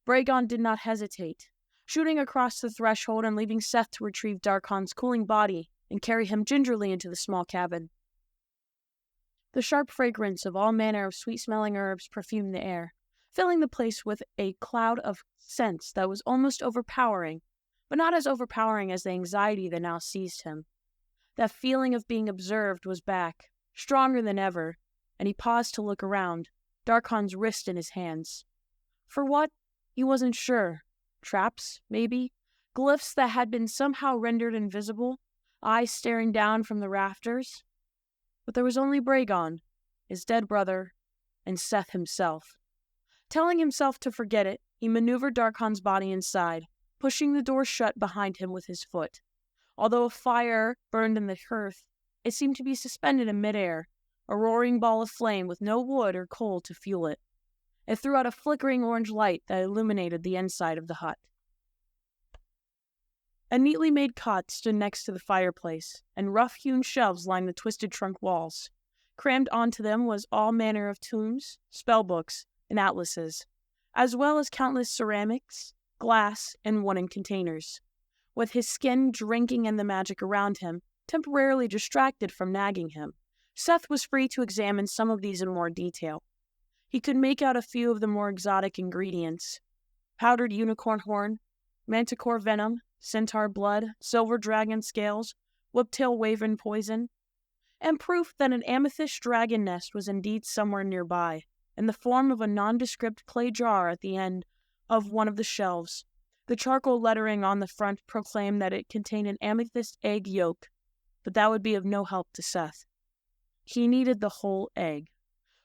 Bragon did not hesitate, shooting across the threshold and leaving Seth to retrieve Darcon's cooling body and carry him gingerly into the small cabin. The sharp fragrance of all manner of sweet-smelling herbs perfumed the air, filling the place with a cloud of scents that was almost overpowering, but not as overpowering as the anxiety that now seized him. That feeling of being observed was back, stronger than ever, and he paused to look around, Darcon's wrist in his hands. For what? He wasn't sure. Traps, maybe? Glyphs that had been somehow rendered invisible? Eyes staring down from the rafters? But there was only Bragon, his dead brother, and Seth himself. Telling himself to forget it, he maneuvered Darcon's body inside, pushing the door shut behind him with his foot. Although a fire burned in the hearth, it seemed to be suspended in midair, a roaring ball of flame with no wood or coal to fuel it. It threw out a flickering orange light that illuminated the inside of the hut. A neatly made cot stood next to the fireplace, and rough-hewn shelves lined the twisted trunk walls. Crammed onto them was all manner of tomes, spellbooks, and atlases, as well as countless ceramics, glass, and wooden containers. With his skin drinking in the magic around him, temporarily distracted from nagging him, Seth was free to examine some of these in more detail. He could make out a few of the more exotic ingredients: powdered unicorn horn, manticore venom, centaur blood, silver dragon scales, whiptail wyvern poison, and proof that an amethyst dragon nest was indeed somewhere nearby, in the form of a nondescript clay jar at the end of one of the shelves. The charcoal lettering on the front proclaimed that it contained an amethyst egg yolk, but that would be of no help to Seth. He needed the whole egg.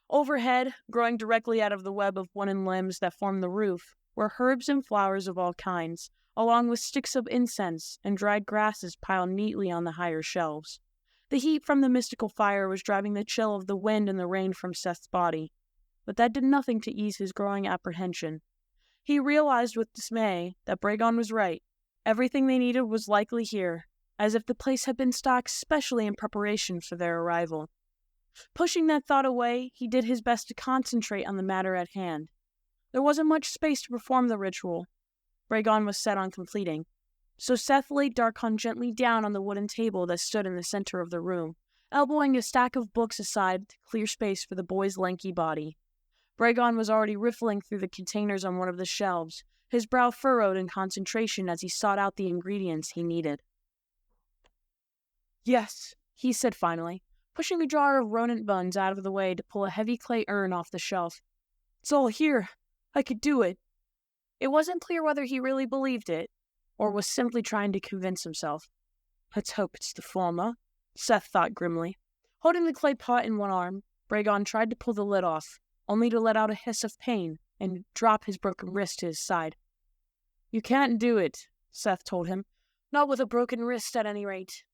Overhead, growing directly out of the web of wooden limbs that formed the roof, were herbs and flowers of all kinds, along with sticks of incense and dried grasses piled neatly on the higher shelves. The heat from the mystical fire was driving the chill of the wind and the rain from Seth's body, but that did nothing to ease his growing apprehension. He realized with dismay that Bragon was right. Everything they needed was likely here, as if the place had been stocked specially in preparation for their arrival. Pushing that thought away, he did his best to concentrate on the matter at hand. There wasn't much space to perform the ritual Bragon was set on completing, so Seth laid Darcon gently down on the wooden table that stood in the center of the room, elbowing a stack of books aside to clear space for the boy's lanky body. Bragon was already riffling through the containers on one of the shelves, his brow furrowed in concentration as he sought out the ingredients he needed. "Yes," he said finally, pushing a jar of rodent buns out of the way to pull a heavy clay urn off the shelf. "It's all here. I could do it." It wasn't clear whether he really believed it, or was simply trying to convince himself. "Let's hope it's the former," Seth thought grimly. Holding the clay pot in one arm, Bragon tried to pull the lid off, only to let out a hiss of pain and drop his broken wrist to his side. "You can't do it," Seth told him. "Not with a broken wrist, at any rate."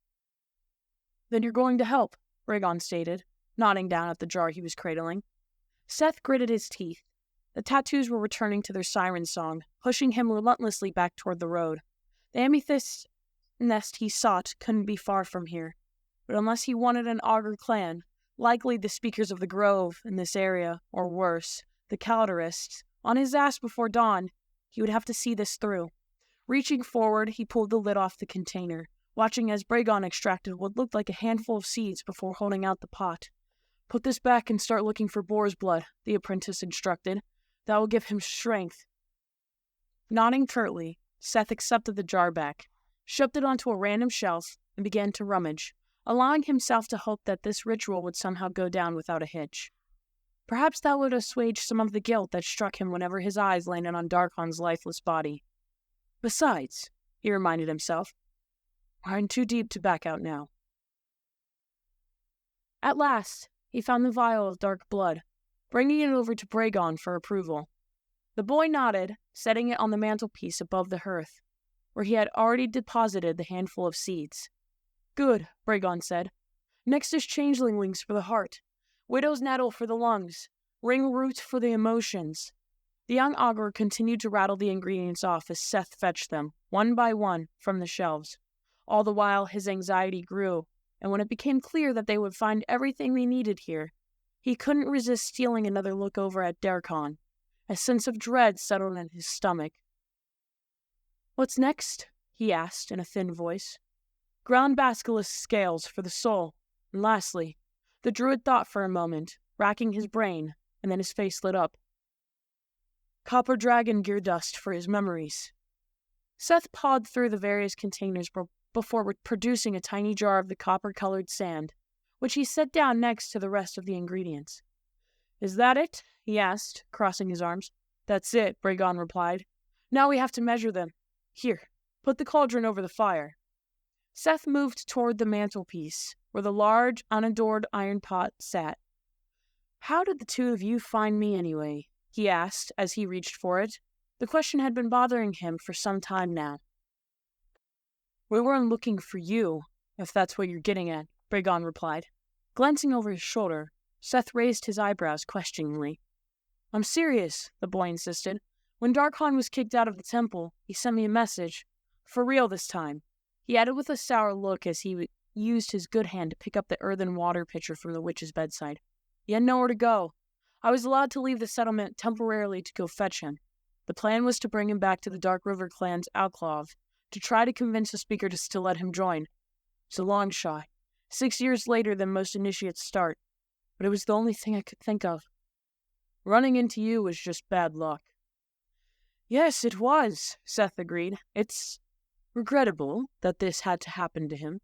"Then you're going to help," Bragon stated, nodding down at the jar he was cradling. Seth gritted his teeth. The tattoos were returning to their siren song, pushing him relentlessly back toward the road. The amethyst nest he sought couldn't be far from here, but unless he wanted an augur clan, likely the speakers of the grove in this area, or worse, the Calidarists, on his ass before dawn, he would have to see this through. Reaching forward, he pulled the lid off the container, watching as Bragon extracted what looked like a handful of seeds before holding out the pot. "Put this back and start looking for boar's blood," the apprentice instructed. "That will give him strength." Nodding curtly, Seth accepted the jar back, shoved it onto a random shelf, and began to rummage, allowing himself to hope that this ritual would somehow go down without a hitch. Perhaps that would assuage some of the guilt that struck him whenever his eyes landed on Darcon's lifeless body. Besides, he reminded himself, we're in too deep to back out now. At last, he found the vial of dark blood, bringing it over to Bragon for approval. The boy nodded, setting it on the mantelpiece above the hearth, where he had already deposited the handful of seeds. "Good," Bragon said. "Next is changeling wings for the heart, widow's nettle for the lungs, ring root for the emotions." The young augur continued to rattle the ingredients off as Seth fetched them, one by one, from the shelves. All the while, his anxiety grew, and when it became clear that they would find everything they needed here, he couldn't resist stealing another look over at Darcon. A sense of dread settled in his stomach. "What's next?" he asked in a thin voice. "Ground basilisk scales for the soul, and lastly," the druid thought for a moment, racking his brain, and then his face lit up, "copper dragon gear dust for his memories." Seth pawed through the various containers before producing a tiny jar of the copper-colored sand, which he set down next to the rest of the ingredients. "Is that it?" he asked, crossing his arms. "That's it," Bragon replied. "Now we have to measure them. Here, put the cauldron over the fire." Seth moved toward the mantelpiece, where the large, unadored iron pot sat. "How did the two of you find me anyway?" he asked as he reached for it. The question had been bothering him for some time now. We weren't looking for you, if that's what you're getting at, Bragon replied. Glancing over his shoulder, Seth raised his eyebrows questioningly. I'm serious, the boy insisted. When Darcon was kicked out of the temple, he sent me a message. For real this time, he added with a sour look as he used his good hand to pick up the earthen water pitcher from the witch's bedside. He had nowhere to go. I was allowed to leave the settlement temporarily to go fetch him. The plan was to bring him back to the Dark River clan's alcove, to try to convince the speaker to still let him join. It's a long shot, 6 years later than most initiates start, but it was the only thing I could think of. Running into you was just bad luck. Yes, it was, Seth agreed. It's regrettable that this had to happen to him.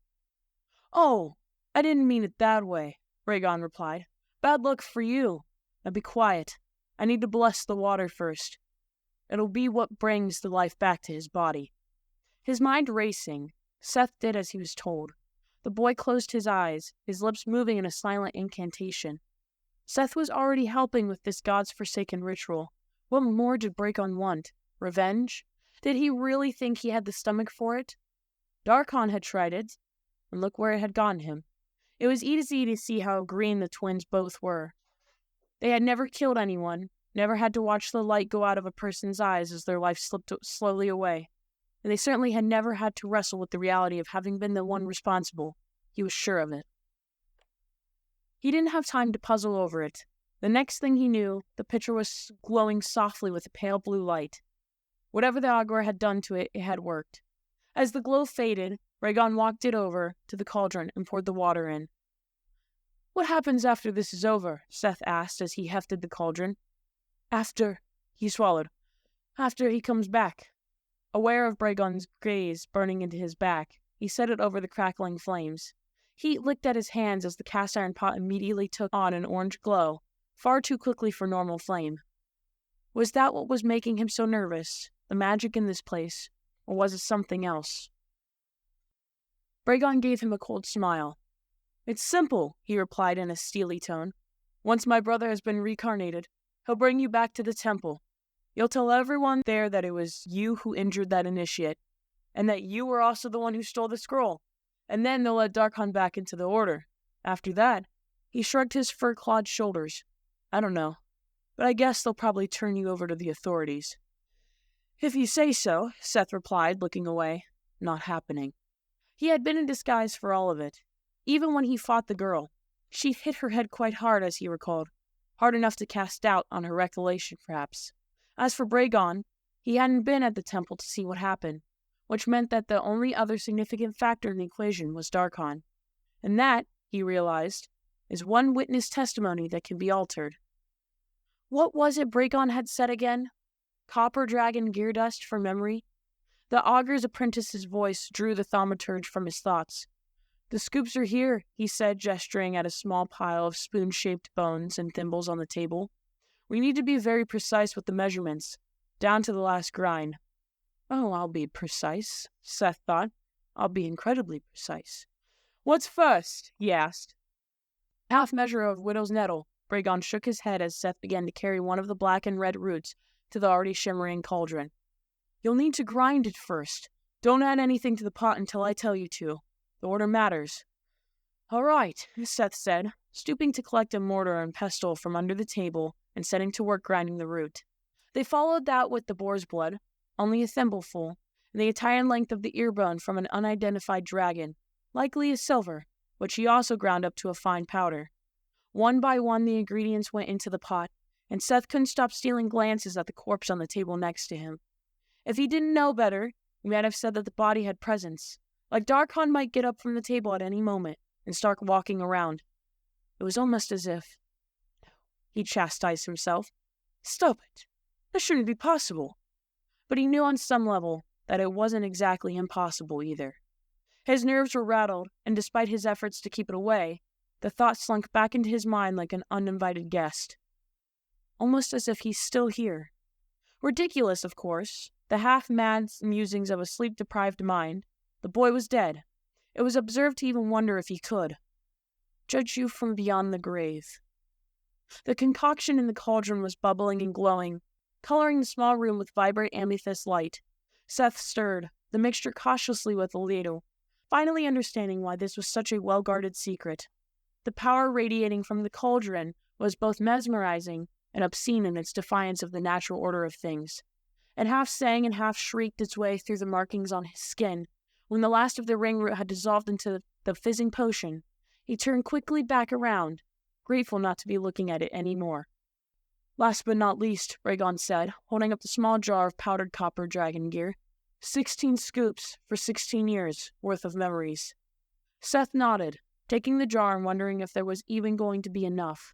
Oh, I didn't mean it that way, Bragon replied. Bad luck for you. Now be quiet. I need to bless the water first. It'll be what brings the life back to his body. His mind racing, Seth did as he was told. The boy closed his eyes, his lips moving in a silent incantation. Seth was already helping with this God's forsaken ritual. What more did Bragon want? Revenge? Did he really think he had the stomach for it? Darcon had tried it, and look where it had gotten him. It was easy to see how green the twins both were. They had never killed anyone, never had to watch the light go out of a person's eyes as their life slipped slowly away. And they certainly had never had to wrestle with the reality of having been the one responsible. He was sure of it. He didn't have time to puzzle over it. The next thing he knew, the pitcher was glowing softly with a pale blue light. Whatever the augur had done to it, it had worked. As the glow faded, Bragon walked it over to the cauldron and poured the water in. What happens after this is over? Seth asked as he hefted the cauldron. He swallowed. After he comes back. Aware of Bragon's gaze burning into his back, he set it over the crackling flames. Heat licked at his hands as the cast iron pot immediately took on an orange glow, far too quickly for normal flame. Was that what was making him so nervous, the magic in this place, or was it something else? Bragon gave him a cold smile. It's simple, he replied in a steely tone. Once my brother has been reincarnated, he'll bring you back to the temple. You'll tell everyone there that it was you who injured that initiate, and that you were also the one who stole the scroll, and then they'll let Darcon back into the order. After that, he shrugged his fur-clawed shoulders. I don't know, but I guess they'll probably turn you over to the authorities. If you say so, Seth replied, looking away. Not happening. He had been in disguise for all of it. Even when he fought the girl, she hit her head quite hard, as he recalled. Hard enough to cast doubt on her recollection, perhaps. As for Bragon, he hadn't been at the temple to see what happened, which meant that the only other significant factor in the equation was Darcon. And that, he realized, is one witness testimony that can be altered. What was it Bragon had said again? Copper dragon gear dust for memory? The augur's apprentice's voice drew the thaumaturge from his thoughts. The scoops are here, he said, gesturing at a small pile of spoon-shaped bones and thimbles on the table. We need to be very precise with the measurements, down to the last grind. Oh, I'll be precise, Seth thought. I'll be incredibly precise. What's first? He asked. Half measure of widow's nettle. Bragon shook his head as Seth began to carry one of the black and red roots to the already shimmering cauldron. You'll need to grind it first. Don't add anything to the pot until I tell you to. The order matters. All right, Seth said, stooping to collect a mortar and pestle from under the table and setting to work grinding the root. They followed that with the boar's blood, only a thimbleful, and the entire length of the ear bone from an unidentified dragon, likely a silver, which he also ground up to a fine powder. One by one the ingredients went into the pot, and Seth couldn't stop stealing glances at the corpse on the table next to him. If he didn't know better, he might have said that the body had presence, like Darcon might get up from the table at any moment and start walking around. It was almost as if... He chastised himself. Stop it. That shouldn't be possible. But he knew on some level that it wasn't exactly impossible either. His nerves were rattled, and despite his efforts to keep it away, the thought slunk back into his mind like an uninvited guest. Almost as if he's still here. Ridiculous, of course. The half-mad musings of a sleep-deprived mind. The boy was dead. It was absurd to even wonder if he could. Judge you from beyond the grave. The concoction in the cauldron was bubbling and glowing, coloring the small room with vibrant amethyst light. Seth stirred the mixture cautiously with a ladle, finally understanding why this was such a well-guarded secret. The power radiating from the cauldron was both mesmerizing and obscene in its defiance of the natural order of things. It half sang and half shrieked its way through the markings on his skin. When the last of the ring root had dissolved into the fizzing potion, he turned quickly back around, grateful not to be looking at it any more. Last but not least, Rhaegon said, holding up the small jar of powdered copper dragon gear. 16 scoops for 16 years worth of memories. Seth nodded, taking the jar and wondering if there was even going to be enough.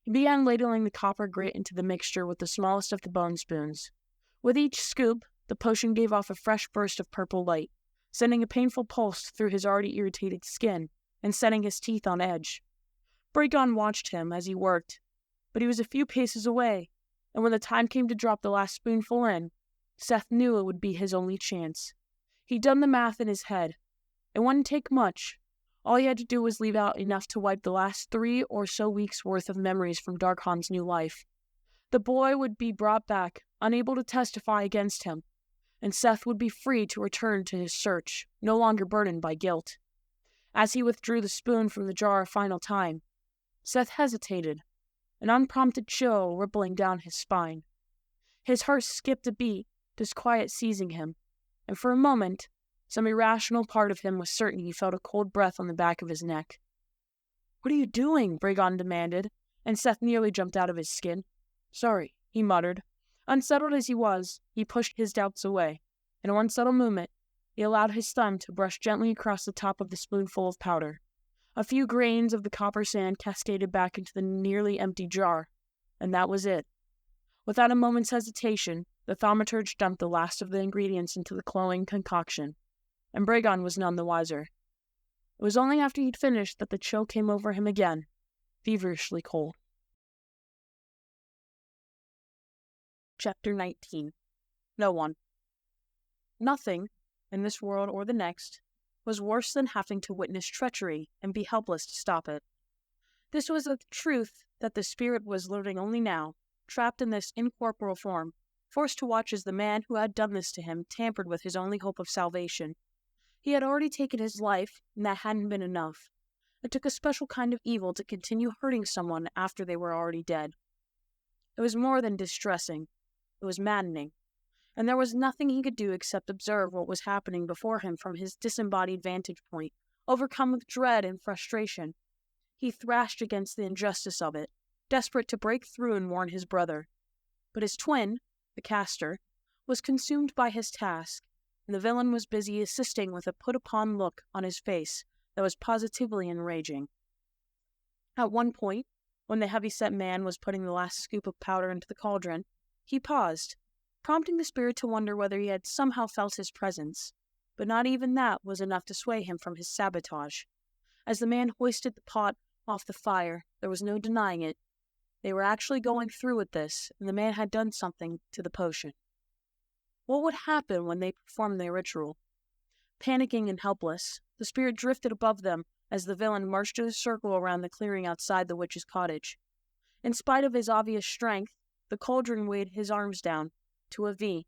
He began ladling the copper grit into the mixture with the smallest of the bone spoons. With each scoop, the potion gave off a fresh burst of purple light, sending a painful pulse through his already irritated skin and setting his teeth on edge. Rhaegon watched him as he worked, but he was a few paces away, and when the time came to drop the last spoonful in, Seth knew it would be his only chance. He'd done the math in his head. It wouldn't take much. All he had to do was leave out enough to wipe the last 3 or so weeks' worth of memories from Darcon's new life. The boy would be brought back, unable to testify against him, and Seth would be free to return to his search, no longer burdened by guilt. As he withdrew the spoon from the jar a final time, Seth hesitated, an unprompted chill rippling down his spine. His heart skipped a beat, disquiet seizing him, and for a moment, some irrational part of him was certain he felt a cold breath on the back of his neck. "What are you doing?" Rhaegon demanded, and Seth nearly jumped out of his skin. "Sorry," he muttered. Unsettled as he was, he pushed his doubts away. In one subtle movement, he allowed his thumb to brush gently across the top of the spoonful of powder. A few grains of the copper sand cascaded back into the nearly empty jar, and that was it. Without a moment's hesitation, the thaumaturge dumped the last of the ingredients into the glowing concoction, and Rhaegon was none the wiser. It was only after he'd finished that the chill came over him again, feverishly cold. Chapter 19. No one. Nothing, in this world or the next, was worse than having to witness treachery and be helpless to stop it. This was a truth that the spirit was learning only now, trapped in this incorporeal form, forced to watch as the man who had done this to him tampered with his only hope of salvation. He had already taken his life, and that hadn't been enough. It took a special kind of evil to continue hurting someone after they were already dead. It was more than distressing. It was maddening. And there was nothing he could do except observe what was happening before him from his disembodied vantage point, overcome with dread and frustration. He thrashed against the injustice of it, desperate to break through and warn his brother. But his twin, the caster, was consumed by his task, and the villain was busy assisting with a put-upon look on his face that was positively enraging. At one point, when the heavy-set man was putting the last scoop of powder into the cauldron, he paused, prompting the spirit to wonder whether he had somehow felt his presence, but not even that was enough to sway him from his sabotage. As the man hoisted the pot off the fire, there was no denying it. They were actually going through with this, and the man had done something to the potion. What would happen when they performed their ritual? Panicking and helpless, the spirit drifted above them as the villain marched in a circle around the clearing outside the witch's cottage. In spite of his obvious strength, the cauldron weighed his arms down to a V,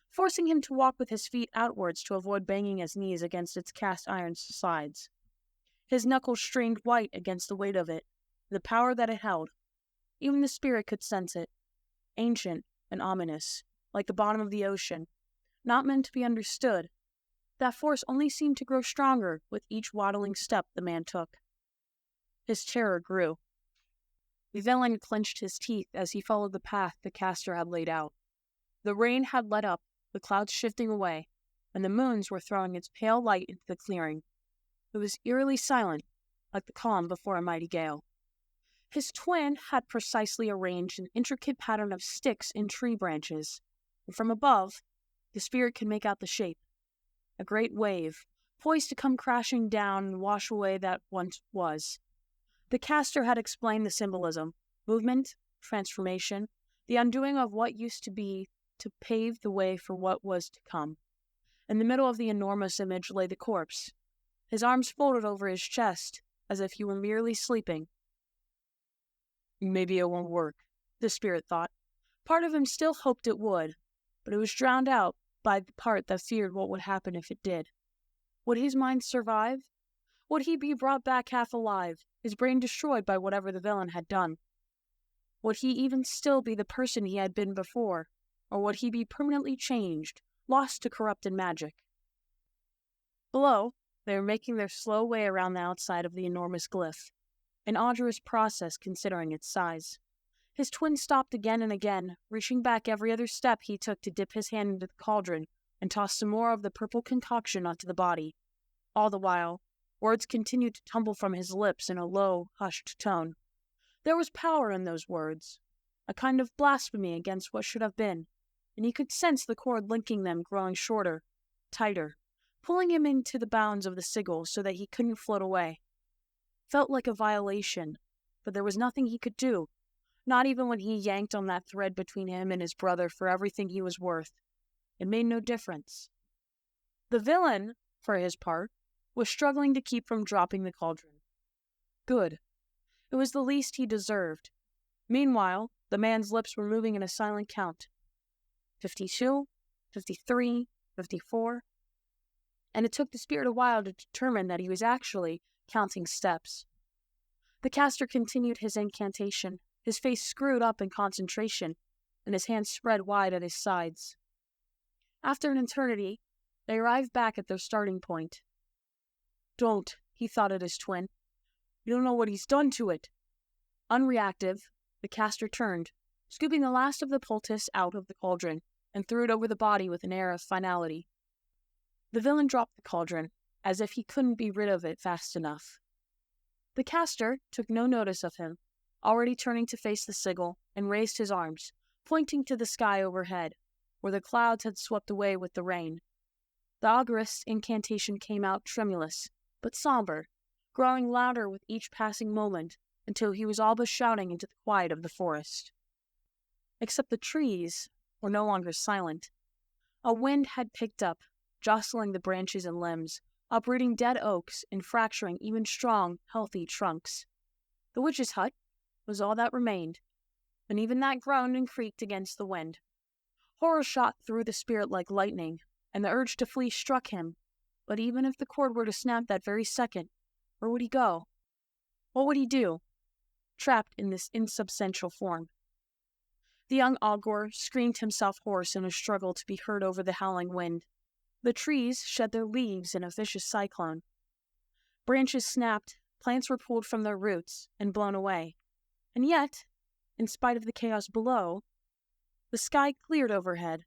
forcing him to walk with his feet outwards to avoid banging his knees against its cast iron sides. His knuckles strained white against the weight of it, the power that it held. Even the spirit could sense it, ancient and ominous, like the bottom of the ocean, not meant to be understood. That force only seemed to grow stronger with each waddling step the man took. His terror grew. The villain clenched his teeth as he followed the path the caster had laid out. The rain had let up, the clouds shifting away, and the moons were throwing its pale light into the clearing. It was eerily silent, like the calm before a mighty gale. His twin had precisely arranged an intricate pattern of sticks and tree branches, and from above, the spirit could make out the shape. A great wave, poised to come crashing down and wash away that once was. The caster had explained the symbolism, movement, transformation, the undoing of what used to be to pave the way for what was to come. In the middle of the enormous image lay the corpse, his arms folded over his chest, as if he were merely sleeping. Maybe it won't work, the spirit thought. Part of him still hoped it would, but it was drowned out by the part that feared what would happen if it did. Would his mind survive? Would he be brought back half alive, his brain destroyed by whatever the villain had done? Would he even still be the person he had been before, or would he be permanently changed, lost to corrupted magic? Below, they were making their slow way around the outside of the enormous glyph, an arduous process considering its size. His twin stopped again and again, reaching back every other step he took to dip his hand into the cauldron and toss some more of the purple concoction onto the body. All the while, words continued to tumble from his lips in a low, hushed tone. There was power in those words, a kind of blasphemy against what should have been, and he could sense the cord linking them growing shorter, tighter, pulling him into the bounds of the sigil so that he couldn't float away. Felt like a violation, but there was nothing he could do, not even when he yanked on that thread between him and his brother for everything he was worth. It made no difference. The villain, for his part, was struggling to keep from dropping the cauldron. Good. It was the least he deserved. Meanwhile, the man's lips were moving in a silent count. 52, 53, 54. And it took the spirit a while to determine that he was actually counting steps. The caster continued his incantation, his face screwed up in concentration, and his hands spread wide at his sides. After an eternity, they arrived back at their starting point. Don't, he thought at his twin. You don't know what he's done to it. Unreactive, the caster turned, scooping the last of the poultice out of the cauldron, and threw it over the body with an air of finality. The villain dropped the cauldron, as if he couldn't be rid of it fast enough. The caster took no notice of him, already turning to face the sigil, and raised his arms, pointing to the sky overhead, where the clouds had swept away with the rain. The augurist's incantation came out tremulous, but somber, growing louder with each passing moment, until he was all but shouting into the quiet of the forest. Except the trees were no longer silent. A wind had picked up, jostling the branches and limbs, uprooting dead oaks and fracturing even strong, healthy trunks. The witch's hut was all that remained, and even that groaned and creaked against the wind. Horror shot through the spirit like lightning, and the urge to flee struck him. But even if the cord were to snap that very second, where would he go? What would he do, trapped in this insubstantial form? The young augur screamed himself hoarse in a struggle to be heard over the howling wind. The trees shed their leaves in a vicious cyclone. Branches snapped, plants were pulled from their roots and blown away. And yet, in spite of the chaos below, the sky cleared overhead,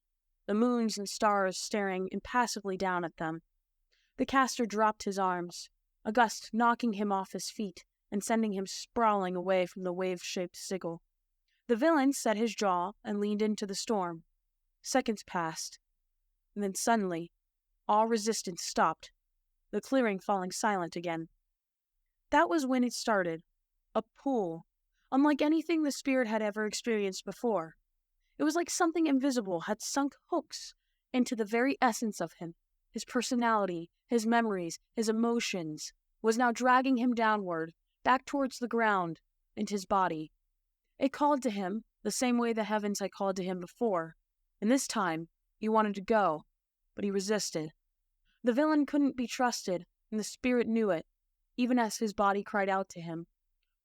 the moons and stars staring impassively down at them. The caster dropped his arms, a gust knocking him off his feet and sending him sprawling away from the wave-shaped sigil. The villain set his jaw and leaned into the storm. Seconds passed, and then suddenly, all resistance stopped, the clearing falling silent again. That was when it started, a pool, unlike anything the spirit had ever experienced before. It was like something invisible had sunk hooks into the very essence of him. His personality, his memories, his emotions, was now dragging him downward, back towards the ground, and his body. It called to him the same way the heavens had called to him before, and this time he wanted to go, but he resisted. The villain couldn't be trusted, and the spirit knew it, even as his body cried out to him.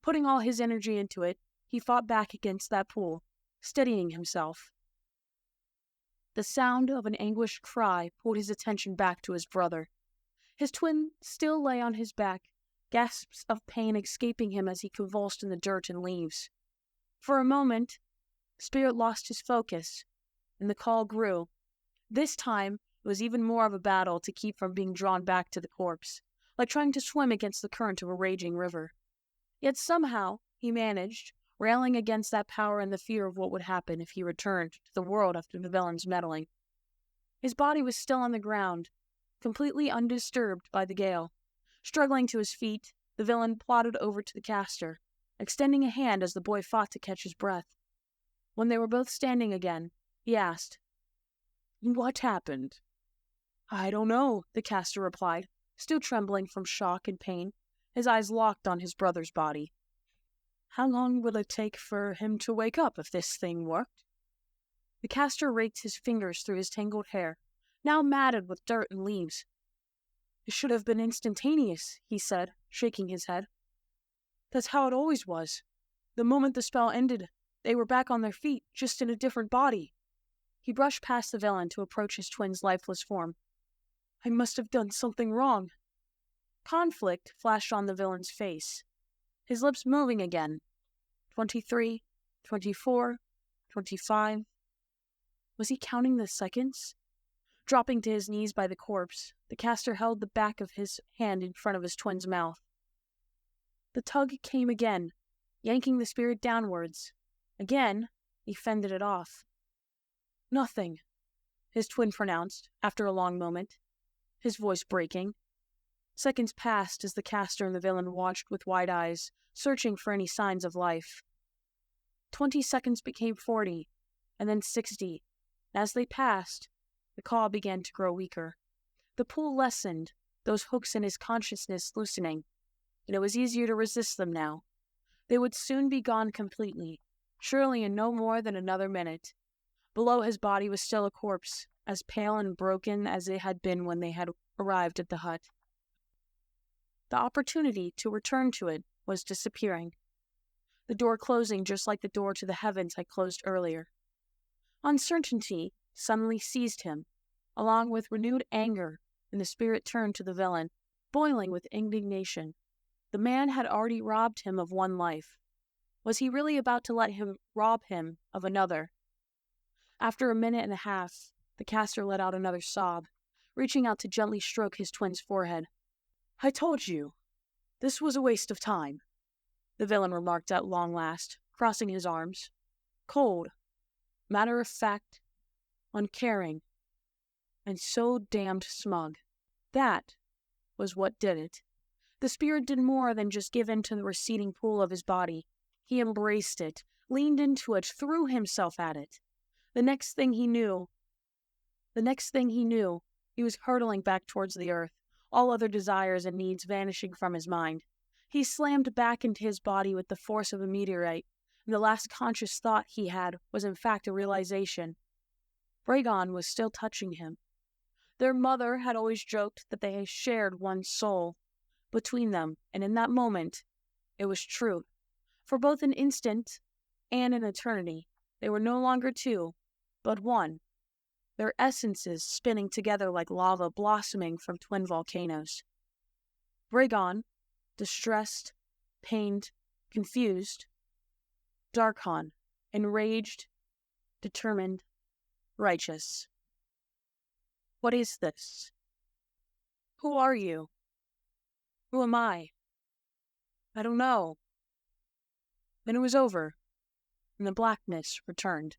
Putting all his energy into it, he fought back against that pool, steadying himself. The sound of an anguished cry pulled his attention back to his brother. His twin still lay on his back, gasps of pain escaping him as he convulsed in the dirt and leaves. For a moment, Spirit lost his focus, and the call grew. This time, it was even more of a battle to keep from being drawn back to the corpse, like trying to swim against the current of a raging river. Yet somehow, he managed, railing against that power and the fear of what would happen if he returned to the world after the villain's meddling. His body was still on the ground, completely undisturbed by the gale. Struggling to his feet, the villain plodded over to the caster, extending a hand as the boy fought to catch his breath. When they were both standing again, he asked, "What happened?" "I don't know," the caster replied, still trembling from shock and pain, his eyes locked on his brother's body. How long will it take for him to wake up if this thing worked? The caster raked his fingers through his tangled hair, now matted with dirt and leaves. It should have been instantaneous, he said, shaking his head. That's how it always was. The moment the spell ended, they were back on their feet, just in a different body. He brushed past the villain to approach his twin's lifeless form. I must have done something wrong. Conflict flashed on the villain's face, his lips moving again. 23, 24, 25. Was he counting the seconds? Dropping to his knees by the corpse, the caster held the back of his hand in front of his twin's mouth. The tug came again, yanking the spirit downwards. Again, he fended it off. Nothing, his twin pronounced, after a long moment, his voice breaking. Seconds passed as the caster and the villain watched with wide eyes, searching for any signs of life. 20 seconds became 40, and then 60. As they passed, the call began to grow weaker. The pull lessened, those hooks in his consciousness loosening, and it was easier to resist them now. They would soon be gone completely, surely in no more than another minute. Below his body was still a corpse, as pale and broken as it had been when they had arrived at the hut. The opportunity to return to it was disappearing, the door closing just like the door to the heavens had closed earlier. Uncertainty suddenly seized him, along with renewed anger, and the spirit turned to the villain, boiling with indignation. The man had already robbed him of one life. Was he really about to let him rob him of another? After a minute and a half, the caster let out another sob, reaching out to gently stroke his twin's forehead. I told you, this was a waste of time, the villain remarked at long last, crossing his arms. Cold, matter-of-fact, uncaring, and so damned smug. That was what did it. The spirit did more than just give in to the receding pool of his body. He embraced it, leaned into it, threw himself at it. The next thing he knew, he was hurtling back towards the earth, all other desires and needs vanishing from his mind. He slammed back into his body with the force of a meteorite, and the last conscious thought he had was in fact a realization. Bragon was still touching him. Their mother had always joked that they shared one soul between them, and in that moment, it was true. For both an instant and an eternity, they were no longer two, but one, their essences spinning together like lava blossoming from twin volcanoes. Bragon, distressed, pained, confused. Darcon, enraged, determined, righteous. What is this? Who are you? Who am I? I don't know. Then it was over, and the blackness returned.